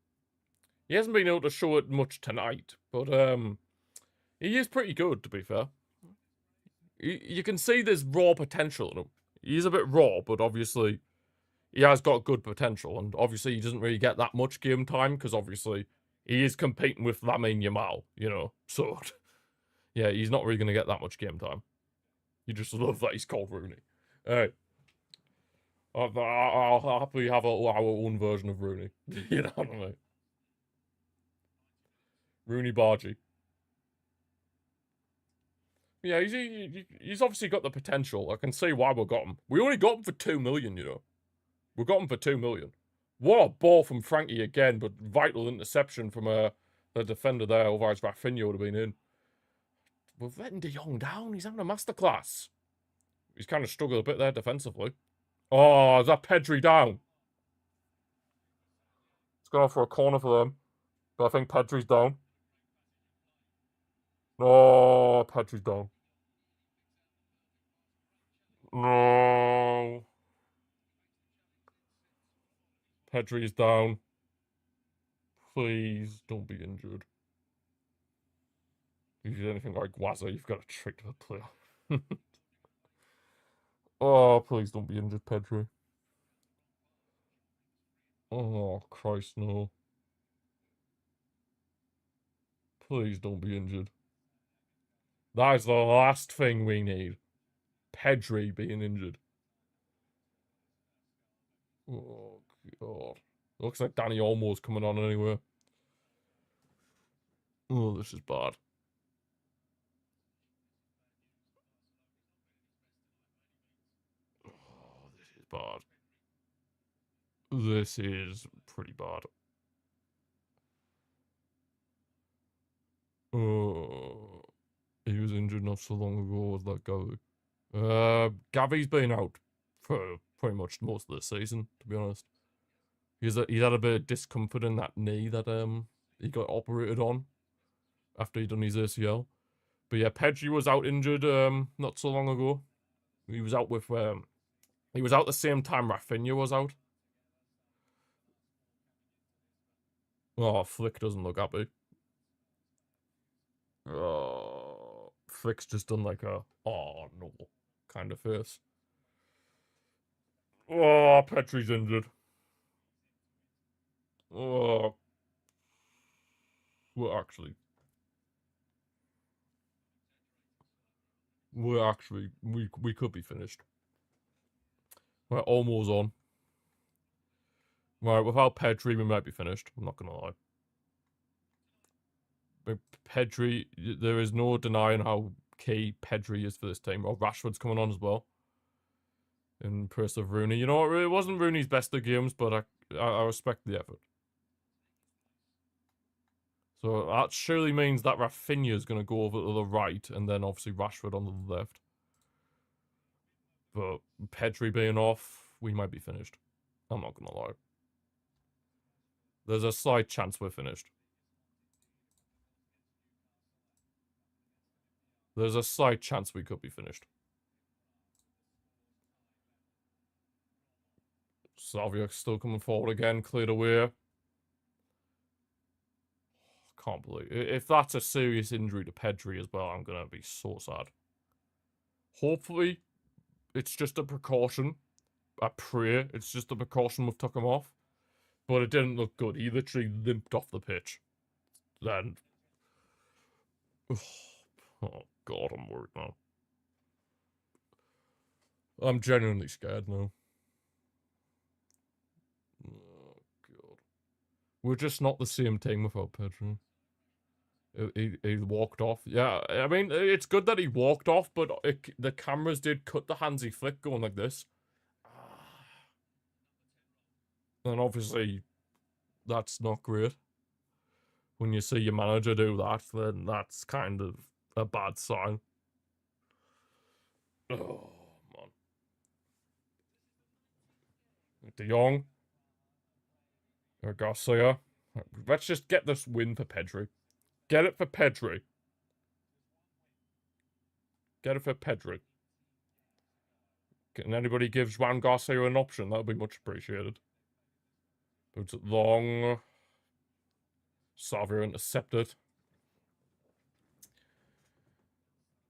He hasn't been able to show it much tonight, but he is pretty good, to be fair. You can see there's raw potential in him. He's a bit raw, but obviously he has got good potential, and obviously he doesn't really get that much game time, because obviously he is competing with Lamine Yamal, you know, so yeah, he's not really going to get that much game time. You just love that he's called Rooney. Alright. I'll happily have our own version of Rooney. You know what I mean? Rooney Bardghji. Yeah, he's obviously got the potential. I can see why we got him. We only got him for 2 million, you know. We got him for 2 million. What a ball from Frankie again, but vital interception from the defender there, otherwise Rafinha would have been in. We're letting De Jong down. He's having a masterclass. He's kind of struggled a bit there defensively. Oh, is that Pedri down? It's gone off for a corner for them. But I think Pedri's down. Oh, Pedri's down. No. Pedri's down. Please don't be injured. If you're anything like Wazza, you've got to trick the player. Oh, please don't be injured, Pedri. Oh, Christ, no. Please don't be injured. That is the last thing we need. Pedri being injured. Oh, God. Looks like Danny Olmo's coming on anyway. Oh, this is bad. Oh, this is bad. This is pretty bad. Oh, he was injured not so long ago, was that Gavi? Gavi's been out for pretty much most of the season, to be honest. He's had a bit of discomfort in that knee that he got operated on after he'd done his ACL. But yeah, Pedri was out injured not so long ago. He was out with he was out the same time Rafinha was out. Oh, Flick doesn't look happy. Oh, Flick's just done like a oh no kind of face. Oh, Pedri's injured. Oh, we're actually we could be finished. We're almost on. Right, without Pedri, we might be finished. I'm not gonna lie. But Pedri, there is no denying how key Pedri is for this team. Or Rashford's coming on as well. In place of Rooney. You know what? It wasn't Rooney's best of games, but I respect the effort. So that surely means that Rafinha is going to go over to the right, and then obviously Rashford on the left. But Pedri being off, we might be finished. I'm not going to lie. There's a slight chance we're finished. There's a slight chance we could be finished. Slavia still coming forward again, cleared away. Oh, can't believe it. If that's a serious injury to Pedri as well, I'm going to be so sad. Hopefully, it's just a precaution. I pray it's just a precaution we've took him off. But it didn't look good. He literally limped off the pitch. Then... Oh, God, I'm worried now. I'm genuinely scared now. Oh, God. We're just not the same team without Pedro. He walked off. Yeah, I mean, it's good that he walked off, but the cameras did cut the hands he flicked going like this. And obviously, that's not great. When you see your manager do that, then that's kind of a bad sign. Oh, man. De Jong. Garcia. Let's just get this win for Pedri. Get it for Pedri. Get it for Pedri. Can anybody give Juan Garcia an option? That would be much appreciated. Boots it long. Slavia intercepted.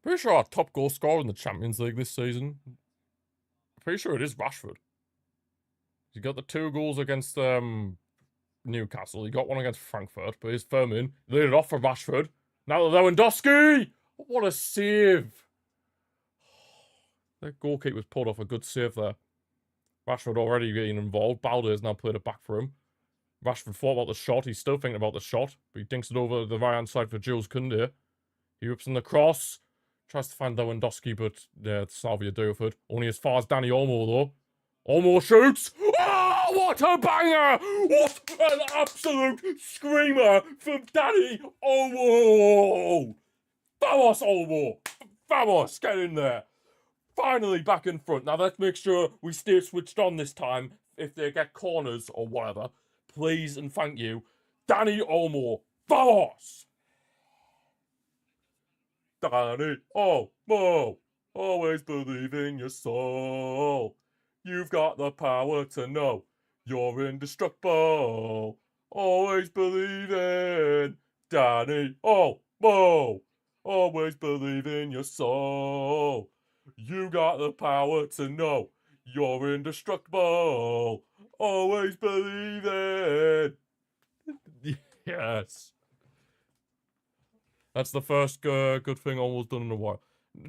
Pretty sure our top goal scorer in the Champions League this season. Pretty sure it is Rashford. He got the 2 goals against Newcastle. He got one against Frankfurt, but he's firm in. Laid it off for Rashford. Now Lewandowski! What a save! The goalkeeper's pulled off a good save there. Rashford already getting involved. Balde has now played it back for him. Rashford thought about the shot. He's still thinking about the shot, but he dinks it over the right-hand side for Jules Koundé. He whips in the cross. Tries to find Lewandowski, but yeah, Slavia Durford. Only as far as Danny Olmo, though. Olmo shoots! Oh, what a banger! What an absolute screamer from Danny Olmo! Vamos, Olmo! Vamos, get in there! Finally back in front. Now let's make sure we stay switched on this time. If they get corners or whatever, please and thank you. Danny Olmo. Vamos! Danny Olmo. Always believe in your soul. You've got the power to know you're indestructible. Always believe in Danny Olmo. Always believe in your soul. You got the power to know you're indestructible. Always believe it. Yes. That's the first good thing Olmo's done in a while.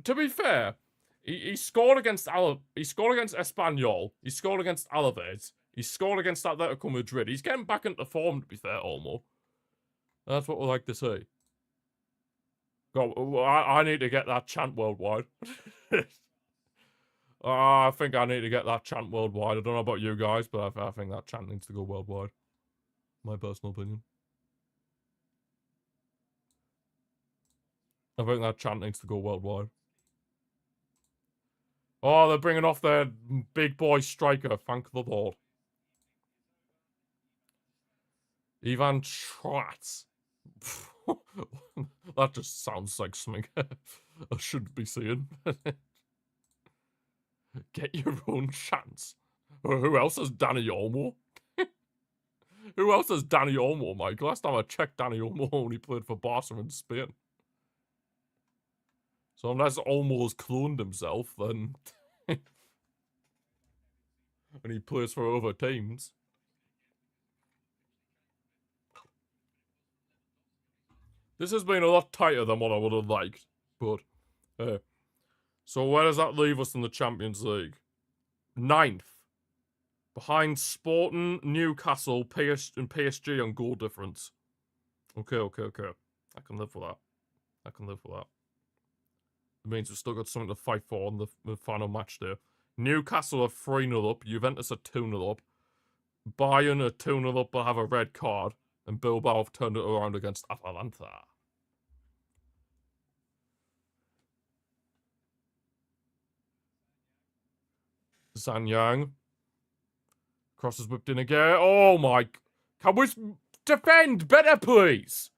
To be fair, he scored against Espanyol. He scored against Alaves. He scored against Atletico Madrid. He's getting back into form, to be fair, Olmo. That's what we like to see. God, I need to get that chant worldwide. I think I need to get that chant worldwide. I don't know about you guys, but I think that chant needs to go worldwide. My personal opinion. I think that chant needs to go worldwide. Oh, they're bringing off their big boy striker. Thank the Lord. Ivan Tratz. That just sounds like something I shouldn't be seeing. Get your own chance. Who else has Danny Olmo? Who else has Danny Olmo, Mike? Last time I checked, Danny Olmo only played for Barca in Spain. So unless Olmo's cloned himself, then... and he plays for other teams. This has been a lot tighter than what I would have liked. But, so where does that leave us in the Champions League? 9th. Behind Sporting, Newcastle, and PSG on goal difference. Okay. I can live with that. It means we've still got something to fight for on the final match there. Newcastle are 3-0 up. Juventus are 2-0 up. Bayern are 2-0 up but have a red card. And Bilbao have turned it around against Atalanta. Zanyang. Cross is whipped in again. Oh my... Can we defend better, please?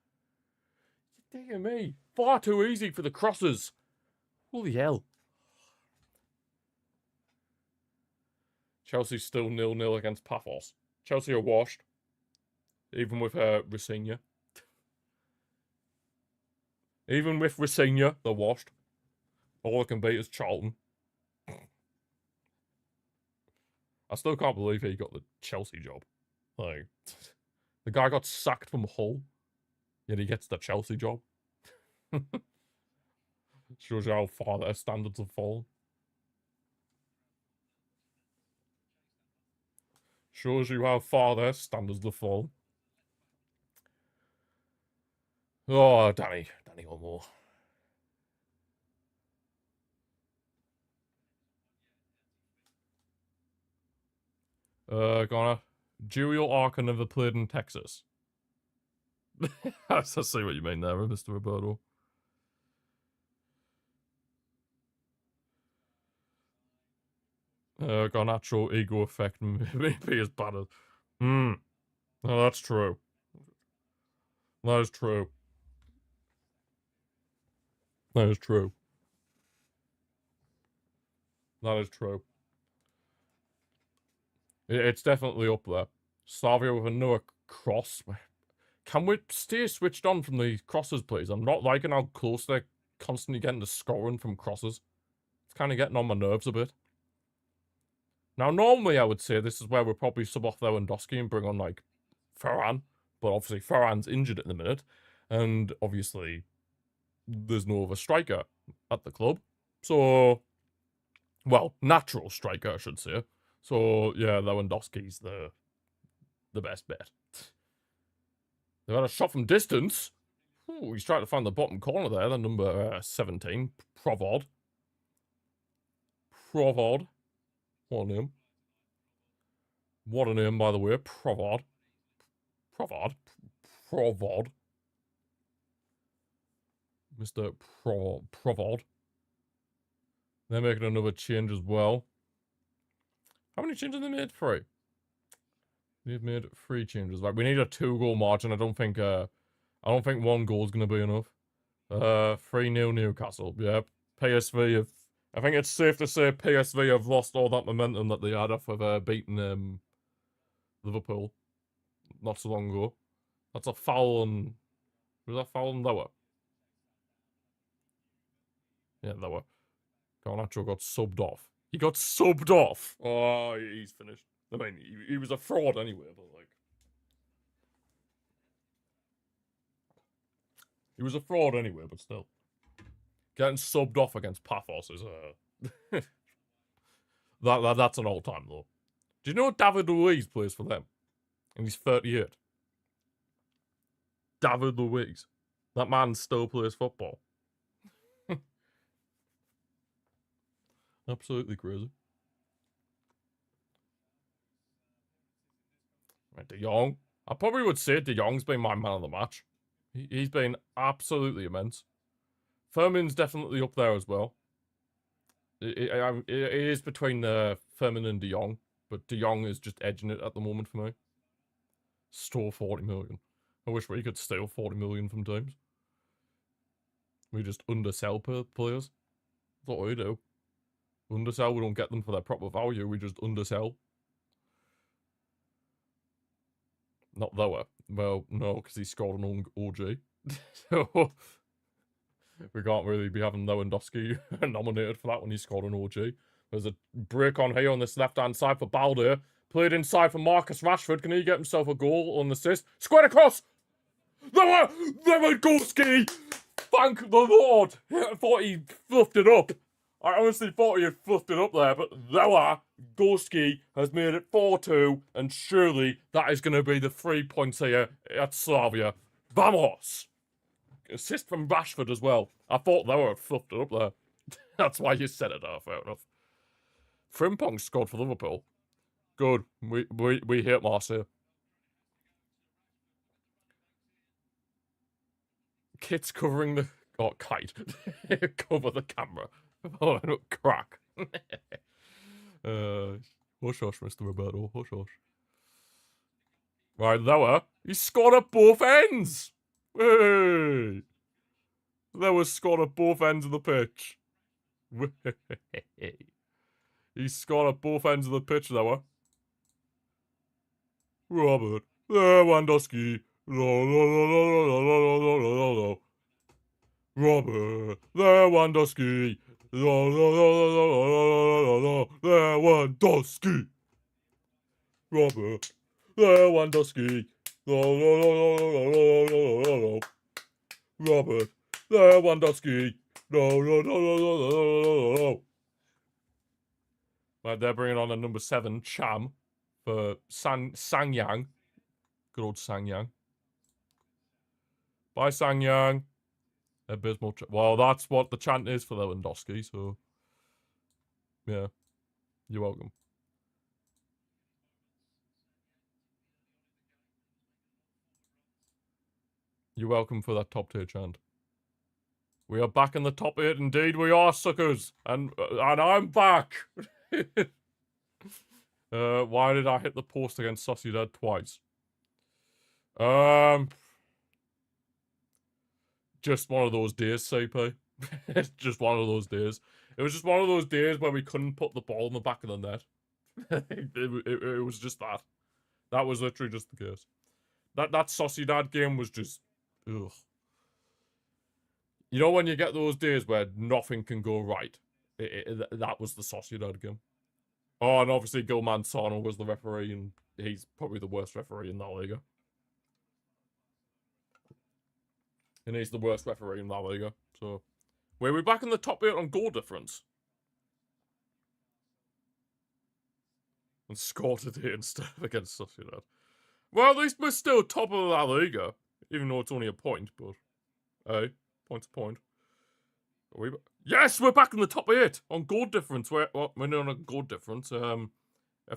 Dear me. Far too easy for the crosses. Holy hell. Chelsea still 0-0 against Paphos. Chelsea are washed. Even with Rosigne. Even with Rosenior, they're washed. All they can beat is Charlton. I still can't believe he got the Chelsea job. Like, the guy got sacked from Hull, yet he gets the Chelsea job. Shows you how far their standards have fallen. Shows you how far their standards have fallen. Oh, Danny Gilmore. Gonna. Julio Arca never played in Texas. I see what you mean there, Mr. Roberto. Garnacho ego effect may be as bad as. No, that's true. That is true. That is true. That is true. It's definitely up there. Slavia with another cross. Can we stay switched on from the crosses, please? I'm not liking how close they're constantly getting to scoring from crosses. It's kind of getting on my nerves a bit. Now, normally I would say this is where we'll probably sub off Lewandowski and bring on, like, Ferran. But obviously Ferran's injured at the minute. And obviously there's no other striker at the club. So, well, natural striker, I should say. So, yeah, Lewandowski's the best bet. They've had a shot from distance. Ooh, he's trying to find the bottom corner there, the number 17, Provod. Provod. What a name. What a name, by the way, Provod. Provod. Provod. Mr. Provod. They're making another change as well. How many changes have they made? 3. They've made 3 changes. Like, we need a 2-goal margin. I don't think 1 goal is going to be enough. 3-0 Newcastle. Yeah, PSV have... I think it's safe to say PSV have lost all that momentum that they had off of beating Liverpool not so long ago. That's a foul on... Was that foul on Lower? Yeah, Lower. Garnacho got subbed off. He got subbed off! Oh, he's finished. I mean, he was a fraud anyway, but like... He was a fraud anyway, but still. Getting subbed off against Paphos is that's an all-time low. Do you know David Luiz plays for them? And he's 38. David Luiz. That man still plays football. Absolutely crazy. Right, De Jong. I probably would say De Jong's been my man of the match. He's been absolutely immense. Firmin's definitely up there as well. It is between Firmin and De Jong, but De Jong is just edging it at the moment for me. Store 40 million. I wish we could steal 40 million from teams. We just undersell players. That's what we do. Undersell, we don't get them for their proper value, we just undersell. Not Lower. Well, no, because he scored an OG. So, we can't really be having Lewandowski nominated for that when he scored an OG. There's a break on here on this left-hand side for Balde. Played inside for Marcus Rashford. Can he get himself a goal on the assist? Squared across! Lewandowski! Thank the Lord! I thought he fluffed it up. I honestly thought he had fluffed it up there, but Lewandowski has made it 4-2, and surely that is going to be the 3 points here at Slavia. Vamos! Assist from Rashford as well. I thought Lewa had fluffed it up there. That's why you said it, fair enough. Frimpong scored for Liverpool. Good. We hit Marseille. Kit's covering the... Oh, kite. Cover the camera. Oh, crack. Hush, hush, Mr. Roberto. Hush, hush. Right, Lewa. He scored at both ends! Hey! Lewa scored at both ends of the pitch. He scored at both ends of the pitch, Lewa. Robert Lewandowski. Robert Lewandowski. Lewandowski. Robert Lewandowski. Robert Lewandowski. Right, they're bringing on a number 7, Cham, for Sangyang. Good old Sangyang. Bye, Sangyang. Abysmal. Well, that's what the chant is for Lewandowski, so. Yeah. You're welcome. You're welcome for that top tier chant. We are back in the top 8, indeed we are, suckers! And I'm back! Why did I hit the post against Sociedad twice? Just one of those days, CP. It's just one of those days. It was just one of those days where we couldn't put the ball in the back of the net. it was just that. That was literally just the case. That Sociedad game was just... Ugh. You know when you get those days where nothing can go right? That was the Sociedad game. Oh, and obviously Gilman Sarno was the referee, and he's probably the worst referee in La Liga. And he's the worst referee in La Liga, so... We're back in the top 8 on goal difference. And scored today instead against Sociedad. Well, at least we're still top of La Liga, even though it's only a point, but... Hey, point's a point. Yes, we're back in the top 8 on goal difference. We're not on a goal difference. I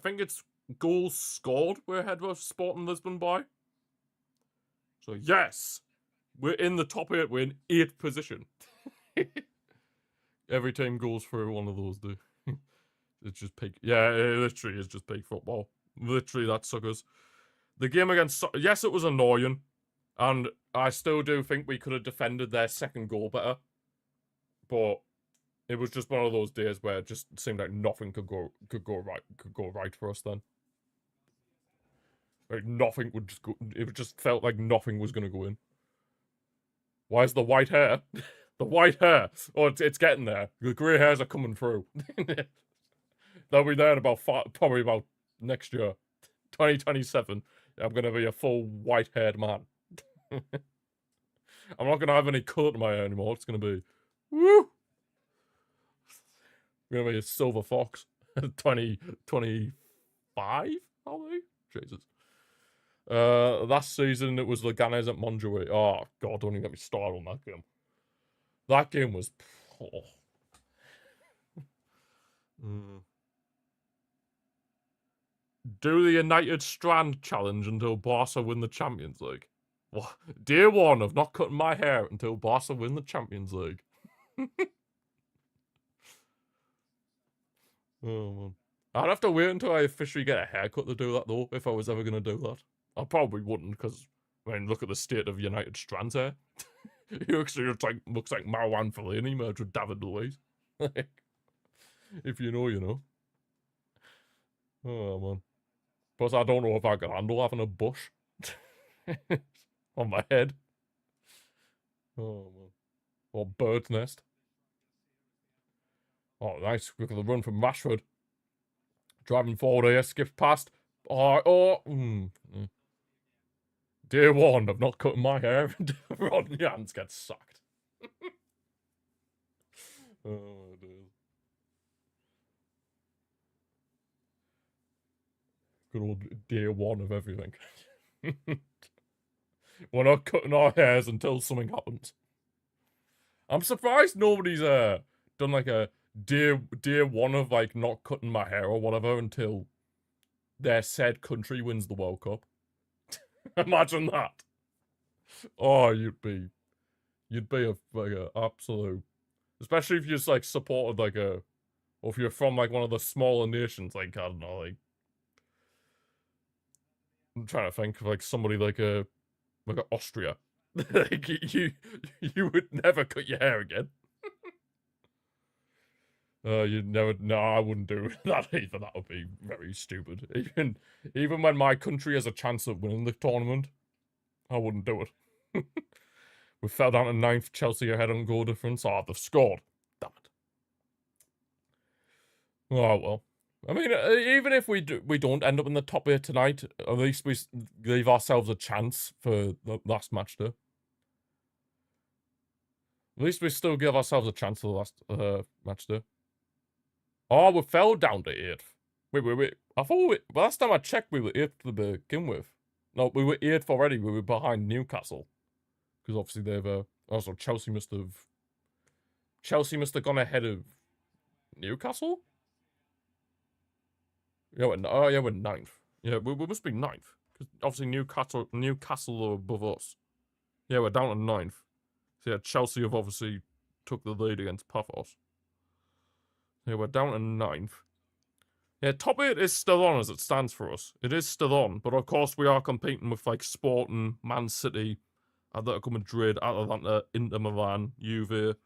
think it's goals scored we're ahead of Sporting Lisbon by. So, yes, we're in the top 8. We're in 8th position. Every team goes through one of those, dude. It's just peak. Yeah, it literally is just peak football. Literally, that suckers. The game against... Yes, it was annoying. And I still do think we could have defended their second goal better. But it was just one of those days where it just seemed like nothing could go right for us then. Like nothing would just go... It just felt like nothing was going to go in. Why is the white hair? The white hair. Oh, it's getting there. The grey hairs are coming through. They'll be there in about probably about next year. 2027. I'm going to be a full white-haired man. I'm not going to have any colour to my hair anymore. It's going to be... Woo! I'm going to be a silver fox. 2025? Probably? Jesus. Last season, it was Leganes at Montjuic. Oh, God, don't even get me started on that game. That game was... Oh. Do the United Strand challenge until Barca win the Champions League. What? Day 1 of not cutting my hair until Barca win the Champions League. Oh, man. I'd have to wait until I officially get a haircut to do that, though, if I was ever going to do that. I probably wouldn't, because, I mean, look at the state of United Strand's hair. He looks like Marwan Fellaini merged with David Luiz. If you know, you know. Oh, man. Plus, I don't know if I can handle having a bush on my head. Oh, man. Or bird's nest. Oh, nice. Look at the run from Rashford. Driving forward here, skips past. Day 1 of not cutting my hair. Rodney Hands gets sacked. Oh, dear. Good old day 1 of everything. We're not cutting our hairs until something happens. I'm surprised nobody's done like a day 1 of like not cutting my hair or whatever until their said country wins the World Cup. Imagine that. Oh, you'd be like a absolute, especially if you just like supported like or if you're from like one of the smaller nations, like I don't know, like I'm trying to think of like somebody like Austria. Like you would never cut your hair again. You'd never. No, I wouldn't do that either. That would be very stupid. Even when my country has a chance of winning the tournament, I wouldn't do it. We fell down to 9th. Chelsea ahead on goal difference. Oh, they've scored. Damn it. Oh, well. I mean, even if we don't end up in the top 8 tonight, at least we gave ourselves a chance for the last match day. At least we still give ourselves a chance for the last match day. Oh, we fell down to 8th. Wait. I thought last time I checked, we were 8th to begin with. No, we were 8th already. We were behind Newcastle. Because obviously they've... also, Chelsea must have gone ahead of Newcastle? Yeah, we're 9th. Yeah, we must be 9th. Because obviously Newcastle are above us. Yeah, we're down to 9th. So yeah, Chelsea have obviously took the lead against Paphos. Yeah, we're down to 9th. Yeah, top 8 is still on as it stands for us. It is still on, but of course we are competing with like Sporting, Man City, Atletico Madrid, Atalanta, Inter Milan, Juve.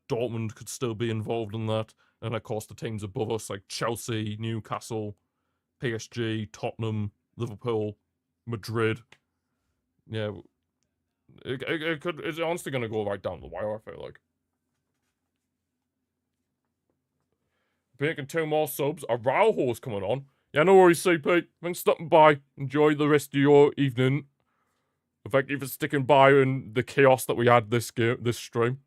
Dortmund could still be involved in that. And of course the teams above us like Chelsea, Newcastle, PSG, Tottenham, Liverpool, Madrid. Yeah, it's honestly going to go right down the wire, I feel like. Making 2 more subs. Araujo's coming on. Yeah, no worries, CP. Thanks for stopping by. Enjoy the rest of your evening. Thank you for sticking by in the chaos that we had this stream.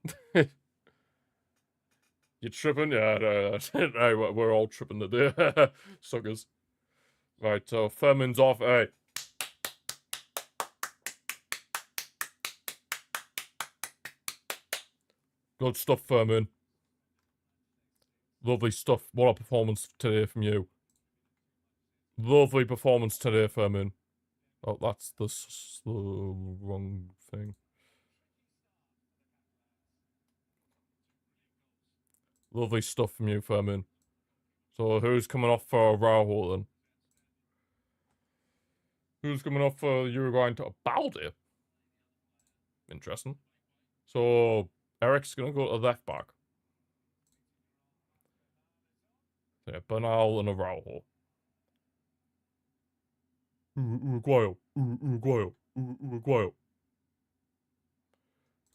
You tripping? Yeah, no, we're all tripping today. Suckers. Right, so Furman's off. Hey. Good stuff, Furman. Lovely stuff. What a performance today from you. Lovely performance today, Furman. Oh, that's the wrong thing. Lovely stuff from you, Furman. So who's coming off for Araujo then? Who's coming off for Uruguay to Balde? Interesting. So Eric's gonna go to left back. Yeah, Bernal and Araujo. Uruguayo.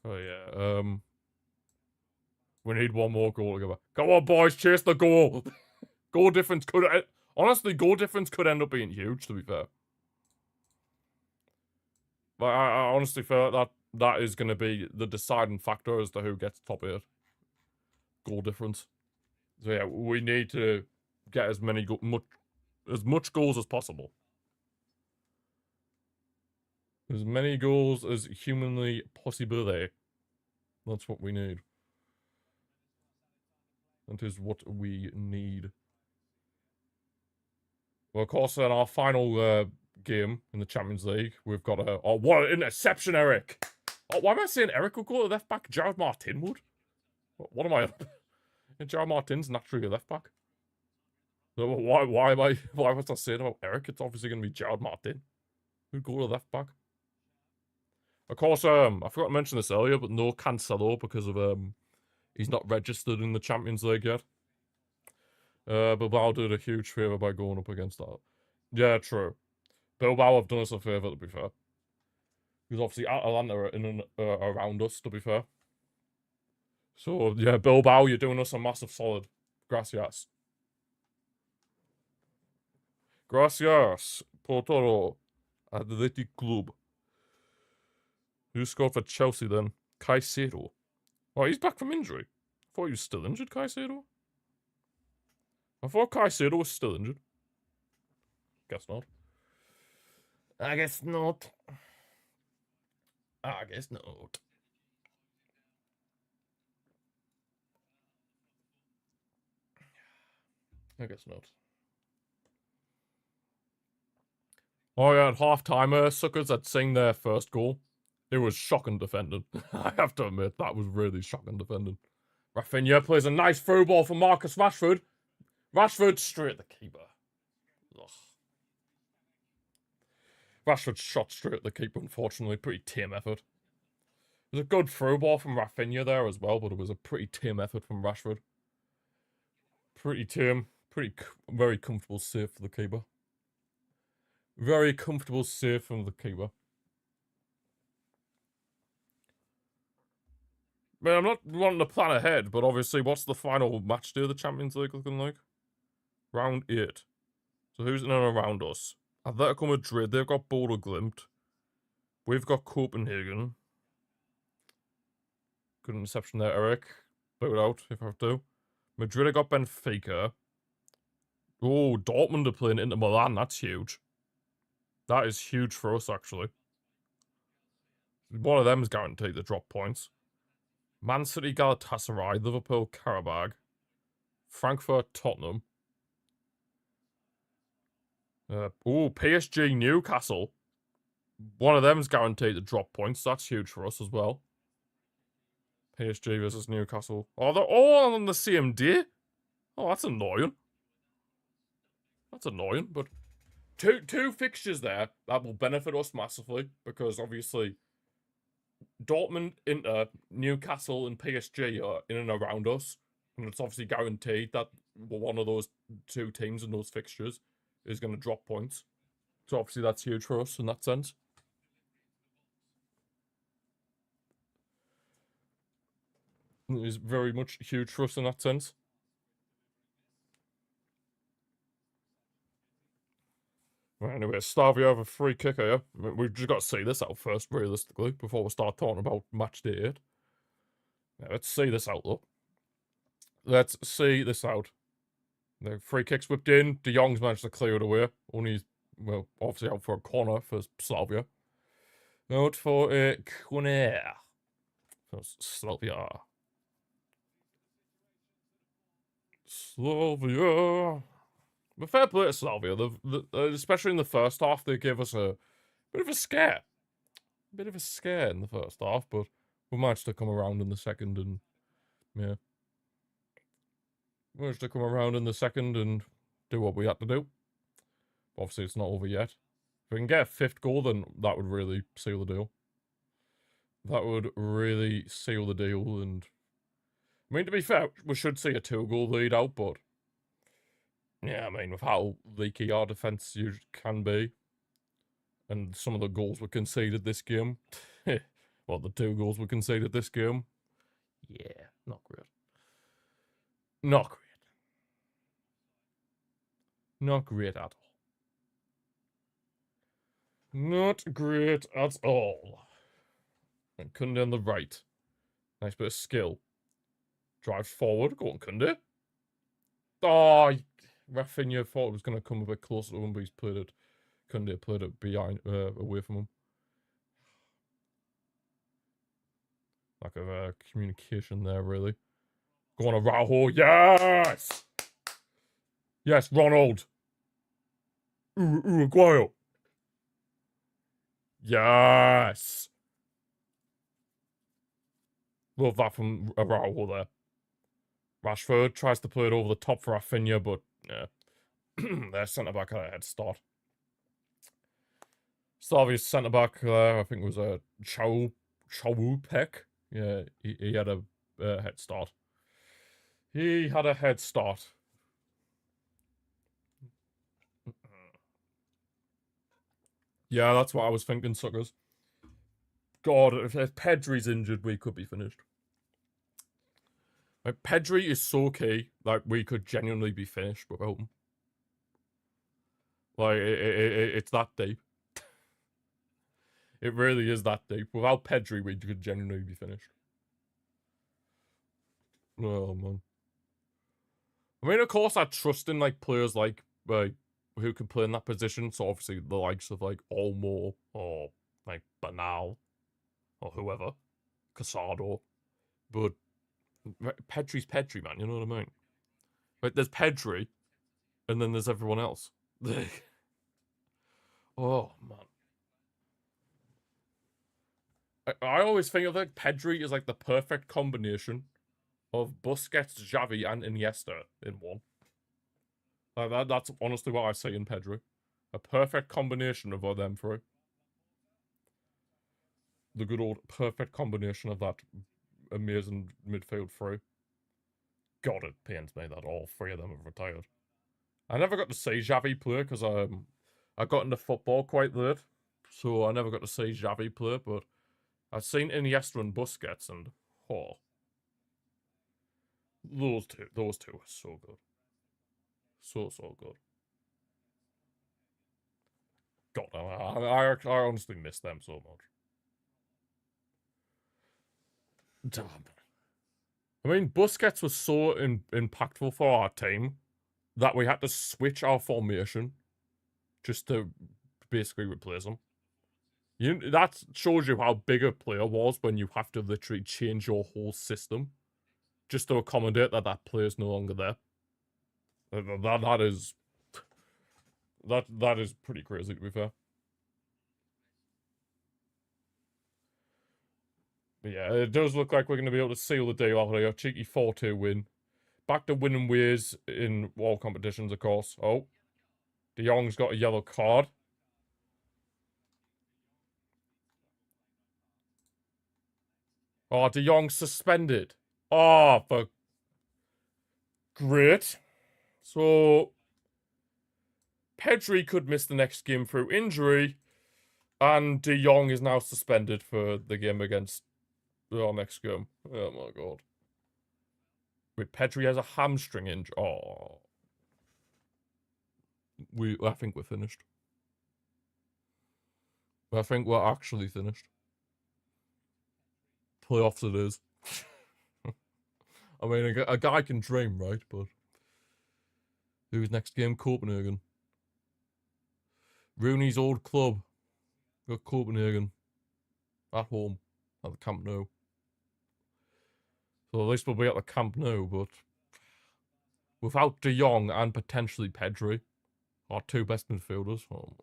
Oh yeah. We need one more goal together. Come on, boys, chase the goal. Goal difference could honestly, goal difference could end up being huge. To be fair, but I honestly feel like that is going to be the deciding factor as to who gets top 8. Goal difference. So yeah, we need to get as much goals as possible. As many goals as humanly possible. That's what we need. That is what we need. Well, of course, in our final game in the Champions League, we've got a... Oh, what an interception, Eric! Oh, why am I saying Eric will go to left back? Jared Martin would? What am I... Jared Martin's naturally a left back. So why was I saying about Eric? It's obviously going to be Jared Martin who'd go to left back. Of course, I forgot to mention this earlier, but no Cancelo because of he's not registered in the Champions League yet. Bilbao did a huge favour by going up against that. Yeah, true. Bilbao have done us a favour, to be fair. Because obviously Atalanta are in and around us, to be fair. So, yeah, Bilbao, you're doing us a massive solid. Gracias. Gracias por todo. Athletic Club. Who scored for Chelsea then? Caicedo. Oh, he's back from injury. I thought he was still injured, Caicedo. I thought Caicedo was still injured. Guess not. I guess not. I guess not. I guess not. Oh yeah, at half-time, suckers had seen their first goal. It was shocking defending. I have to admit, that was really shocking defending. Rafinha plays a nice through ball for Marcus Rashford. Rashford straight at the keeper. Ugh. Rashford shot straight at the keeper, unfortunately. Pretty tame effort. It was a good through ball from Rafinha there as well, but it was a pretty tame effort from Rashford. Pretty tame. Very comfortable save for the keeper. Very comfortable save from the keeper. I mean, I'm not wanting to plan ahead, but obviously, what's the final match day of the Champions League looking like? Round 8. So who's in and around us? Atletico Madrid, they've got Bodo Glimt. We've got Copenhagen. Good interception there, Eric. Boot out if I have to. Madrid have got Benfica. Oh, Dortmund are playing Inter Milan. That's huge. That is huge for us, actually. One of them is guaranteed to drop points. Man City, Galatasaray, Liverpool, Karabakh. Frankfurt, Tottenham. PSG, Newcastle. One of them is guaranteed to drop points. That's huge for us as well. PSG versus Newcastle. Oh, they're all on the same day? Oh, that's annoying. That's annoying, but two fixtures there that will benefit us massively, because obviously Dortmund, Inter, Newcastle, and PSG are in and around us, and it's obviously guaranteed that one of those two teams in those fixtures is going to drop points. So obviously that's huge for us in that sense. It is very much huge for us in that sense. Right, anyway, Slavia have a free kick here. We've just got to see this out first, realistically, before we start talking about match day 8. Yeah, let's see this out, though. Let's see this out. The free kick's whipped in. De Jong's managed to clear it away. Only, well, obviously out for a corner for Slavia. Out for a corner for Slavia. Slavia. But fair play to Slavia. Especially in the first half, they gave us a bit of a scare. A bit of a scare in the first half, but we managed to come around in the second and, yeah. We managed to come around in the second and do what we had to do. Obviously, it's not over yet. If we can get a 5th goal, then that would really seal the deal. That would really seal the deal, and I mean, to be fair, we should see a 2-goal lead out, but yeah, I mean, with how leaky our defence can be, and some of the goals were conceded this game, well, the 2 goals were conceded this game, yeah, not great. Not great. Not great at all. Not great at all. And Kunde on the right. Nice bit of skill. Drives forward. Go on, Kunde. Oh, Rafinha thought it was going to come a bit closer to him, but he's played it. Kunde played it behind, away from him. Lack of communication there, really. Go on, Araujo. Yes! Yes, Ronald. Uruguayo. Yes! Love that from Araujo there. Rashford tries to play it over the top for Rafinha, but yeah. Their centre-back had a head start. Slavia's centre-back there, I think it was a Chowupek. Yeah, he had a head start. He had a head start. Yeah, that's what I was thinking, suckers. God, if Pedri's injured, we could be finished. Like, Pedri is so key. Like, we could genuinely be finished without him. Like, it's that deep. It really is that deep. Without Pedri, we could genuinely be finished. Oh, man. I mean, of course, I trust in, like, players like who can play in that position. So, obviously, the likes of, like, Olmo or, like, Bernal or whoever. Casado. But Pedri's Pedri, man. You know what I mean? Like, there's Pedri, and then there's everyone else. Oh, man. I always think of, like, Pedri as, like, the perfect combination of Busquets, Xavi, and Iniesta in one. That's honestly what I see in Pedri. A perfect combination of all them three. The good old perfect combination of that amazing midfield three. God, it pains me that all 3 of them have retired. I never got to see Xavi play because I got into football quite late. So I never got to see Xavi play, but I've seen Iniesta and Busquets, and oh, Those two are so good. So good. God, I honestly miss them so much. Damn. I mean, Busquets was so impactful for our team that we had to switch our formation just to basically replace him. That shows you how big a player was when you have to literally change your whole system just to accommodate that player's no longer there. That is pretty crazy, to be fair. But yeah, it does look like we're going to be able to seal the deal out here. A cheeky 4-2 win. Back to winning ways in all competitions, of course. Oh, De Jong's got a yellow card. Oh, De Jong's suspended. Oh, for great. So Pedri could miss the next game through injury, and De Jong is now suspended for the game against our next game. Oh my god. Wait, Pedri has a hamstring injury. Oh. I think we're finished. I think we're actually finished. Playoffs it is. I mean, a guy can dream, right? But who's next game? Copenhagen. Rooney's old club. Got Copenhagen. At home. At the Camp Nou. So at least we'll be at the Camp Nou, but without De Jong and potentially Pedri, our two best midfielders. Oh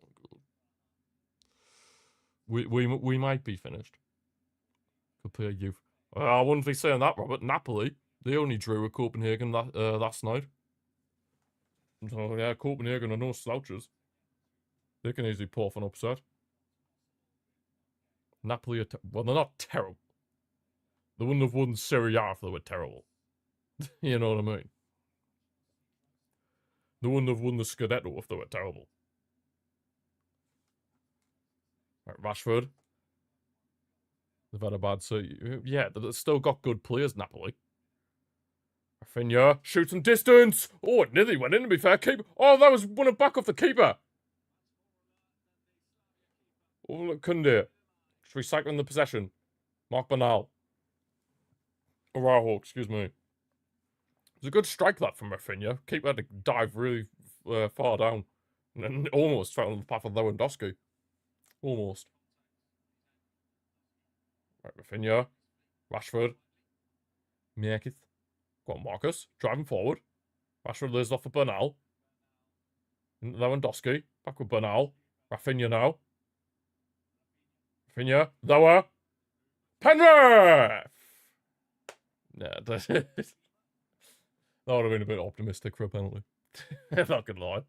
my god. We might be finished. Could play a youth. I wouldn't be saying that, Robert. Napoli, they only drew with Copenhagen last night. So yeah, Copenhagen are no slouches. They can easily pull off an upset. Napoli are well, they're not terrible. They wouldn't have won Serie A if they were terrible. You know what I mean? They wouldn't have won the Scudetto if they were terrible. Right, Rashford. They've had a bad season. Yeah, they've still got good players, Napoli. Rafinha, shooting distance. Oh, it nearly went in, to be fair. Keeper. Oh, that was one back off the keeper. Oh, look, Kunde. Just recycling the possession. Mark Bernal. Araujo, excuse me. It was a good strike, that, from Rafinha. Keeper had to dive really far down. And almost fell on the path of Lewandowski. Almost. Right, Rafinha. Rashford. Miekith. Go on, Marcus. Driving forward. Rashford lays off for Bernal. Lewandowski. Back with Bernal. Rafinha now. Rafinha. Lower. Penrith! Yeah, that would have been a bit optimistic for a penalty. Not gonna lie.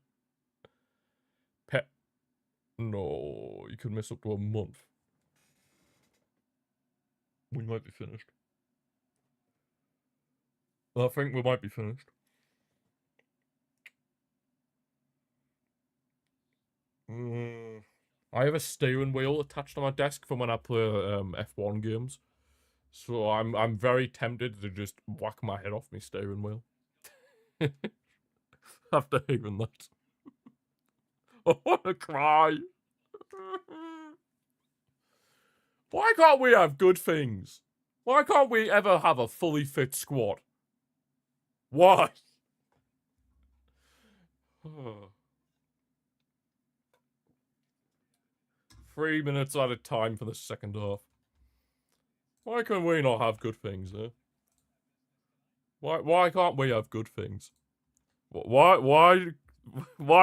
No, you could miss up to a month. We might be finished. I think we might be finished. I have a steering wheel attached to my desk from when I play F1 games. So I'm very tempted to just whack my head off my steering wheel. After hearing that. I want to cry. Why can't we have good things? Why can't we ever have a fully fit squad? Why? 3 minutes at a time for the second half. Why can we not have good things, eh? Why can't we have good things? Why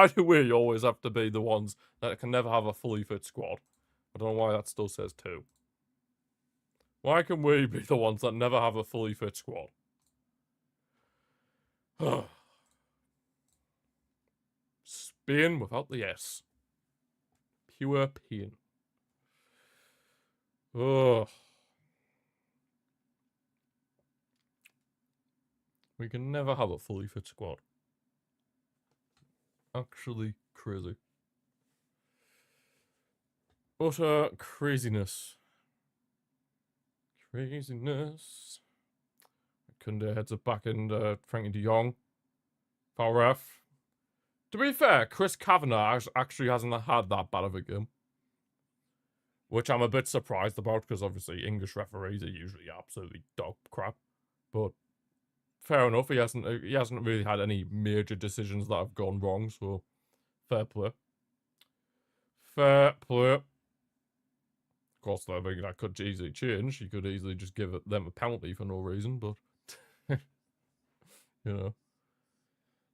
do we always have to be the ones that can never have a fully fit squad? I don't know why that still says 2. Why can we be the ones that never have a fully fit squad? Spain without the S. Pure pain. Ugh. We can never have a fully fit squad. Actually crazy. Utter craziness. Craziness. Kunde heads it back into Frankie de Jong. Foul ref. To be fair, Chris Kavanagh actually hasn't had that bad of a game. Which I'm a bit surprised about, because obviously English referees are usually absolutely dog crap. But fair enough, he hasn't really had any major decisions that have gone wrong, so fair play. Fair play. Of course, though, that could easily change. You could easily just give them a penalty for no reason, but you know.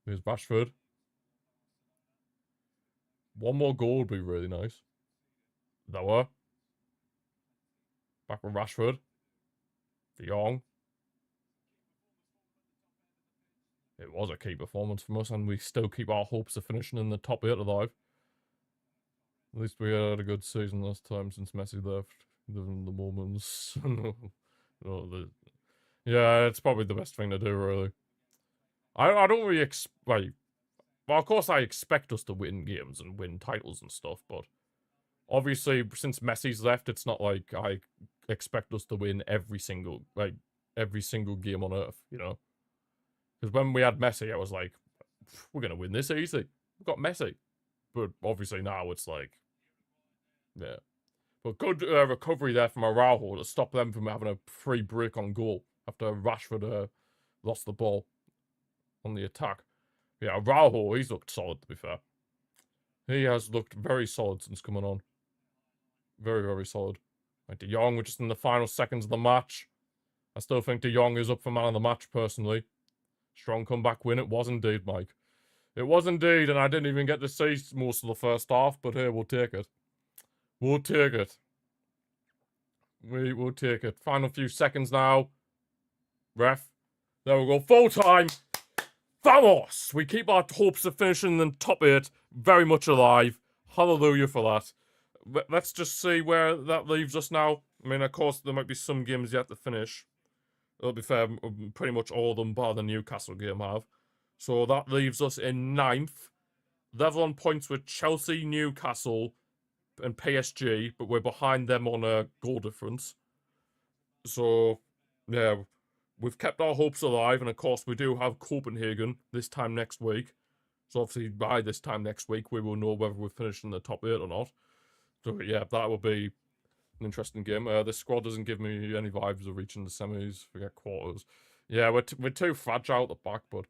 Here's Rashford. One more goal would be really nice. Lower. Back with Rashford. De Jong. It was a key performance from us, and we still keep our hopes of finishing in the top 8 alive. At least we had a good season last time since Messi left. The moments. Yeah, it's probably the best thing to do, really. I don't really expect... Well, of course I expect us to win games and win titles and stuff, but obviously, since Messi's left, it's not like I expect us to win every single game on Earth, you know? Because when we had Messi, I was like, we're going to win this easy. We've got Messi. But obviously now it's like, yeah. But good recovery there from Araujo to stop them from having a free break on goal after Rashford lost the ball on the attack. Yeah, Araujo, he's looked solid, to be fair. He has looked very solid since coming on. Very, very solid. Like De Jong, we're just in the final seconds of the match. I still think De Jong is up for man of the match, personally. Strong comeback win. It was indeed, Mike. It was indeed, and I didn't even get to see most of the first half, but here, we'll take it. We'll take it. We will take it. Final few seconds now. Ref. There we go. Full time. Vamos! We keep our hopes of finishing in the top 8 very much alive. Hallelujah for that. Let's just see where that leaves us now. I mean, of course, there might be some games yet to finish. It'll be fair, pretty much all of them bar the Newcastle game have. So that leaves us in 9th. Level on points with Chelsea, Newcastle, and PSG, but we're behind them on a goal difference. So, yeah, we've kept our hopes alive, and of course we do have Copenhagen this time next week. So obviously by this time next week we will know whether we're finished in the top 8 or not. So yeah, that will be an interesting game. This squad doesn't give me any vibes of reaching the semis. Forget quarters. Yeah, we're too fragile at the back, but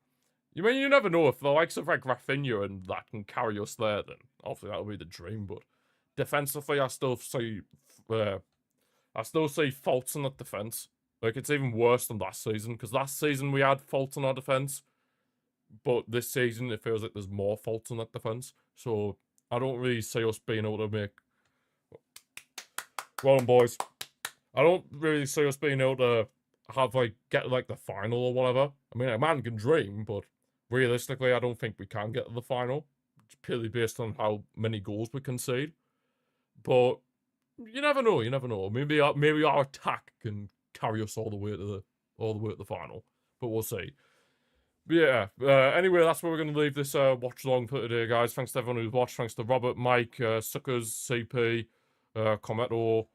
you never know. If the likes of like Rafinha and that can carry us there, then obviously that'll be the dream. But defensively, I still see faults in that defense. Like, it's even worse than last season, because last season we had faults in our defense, but this season it feels like there's more faults in that defense. So I don't really see us being able to make. Well done, boys. I don't really see us being able to get the final or whatever. I mean, a man can dream, but realistically, I don't think we can get to the final. It's purely based on how many goals we concede. But you never know. You never know. Maybe our attack can carry us all the way to the final. But we'll see. But yeah. Anyway, that's where we're going to leave this watch along for today, guys. Thanks to everyone who's watched. Thanks to Robert, Mike, Suckers, CP, Cometo.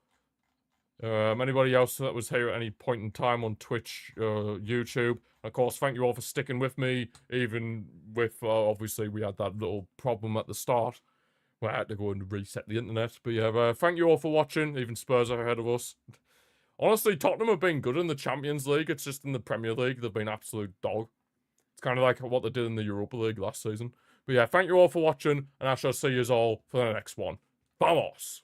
Anybody else that was here at any point in time on Twitch, YouTube. Of course, thank you all for sticking with me, even with, obviously, we had that little problem at the start where I had to go and reset the internet. But yeah, thank you all for watching. Even Spurs are ahead of us. Honestly, Tottenham have been good in the Champions League. It's just in the Premier League, they've been absolute dog. It's kind of like what they did in the Europa League last season. But yeah, thank you all for watching, and I shall see you all for the next one. Vamos!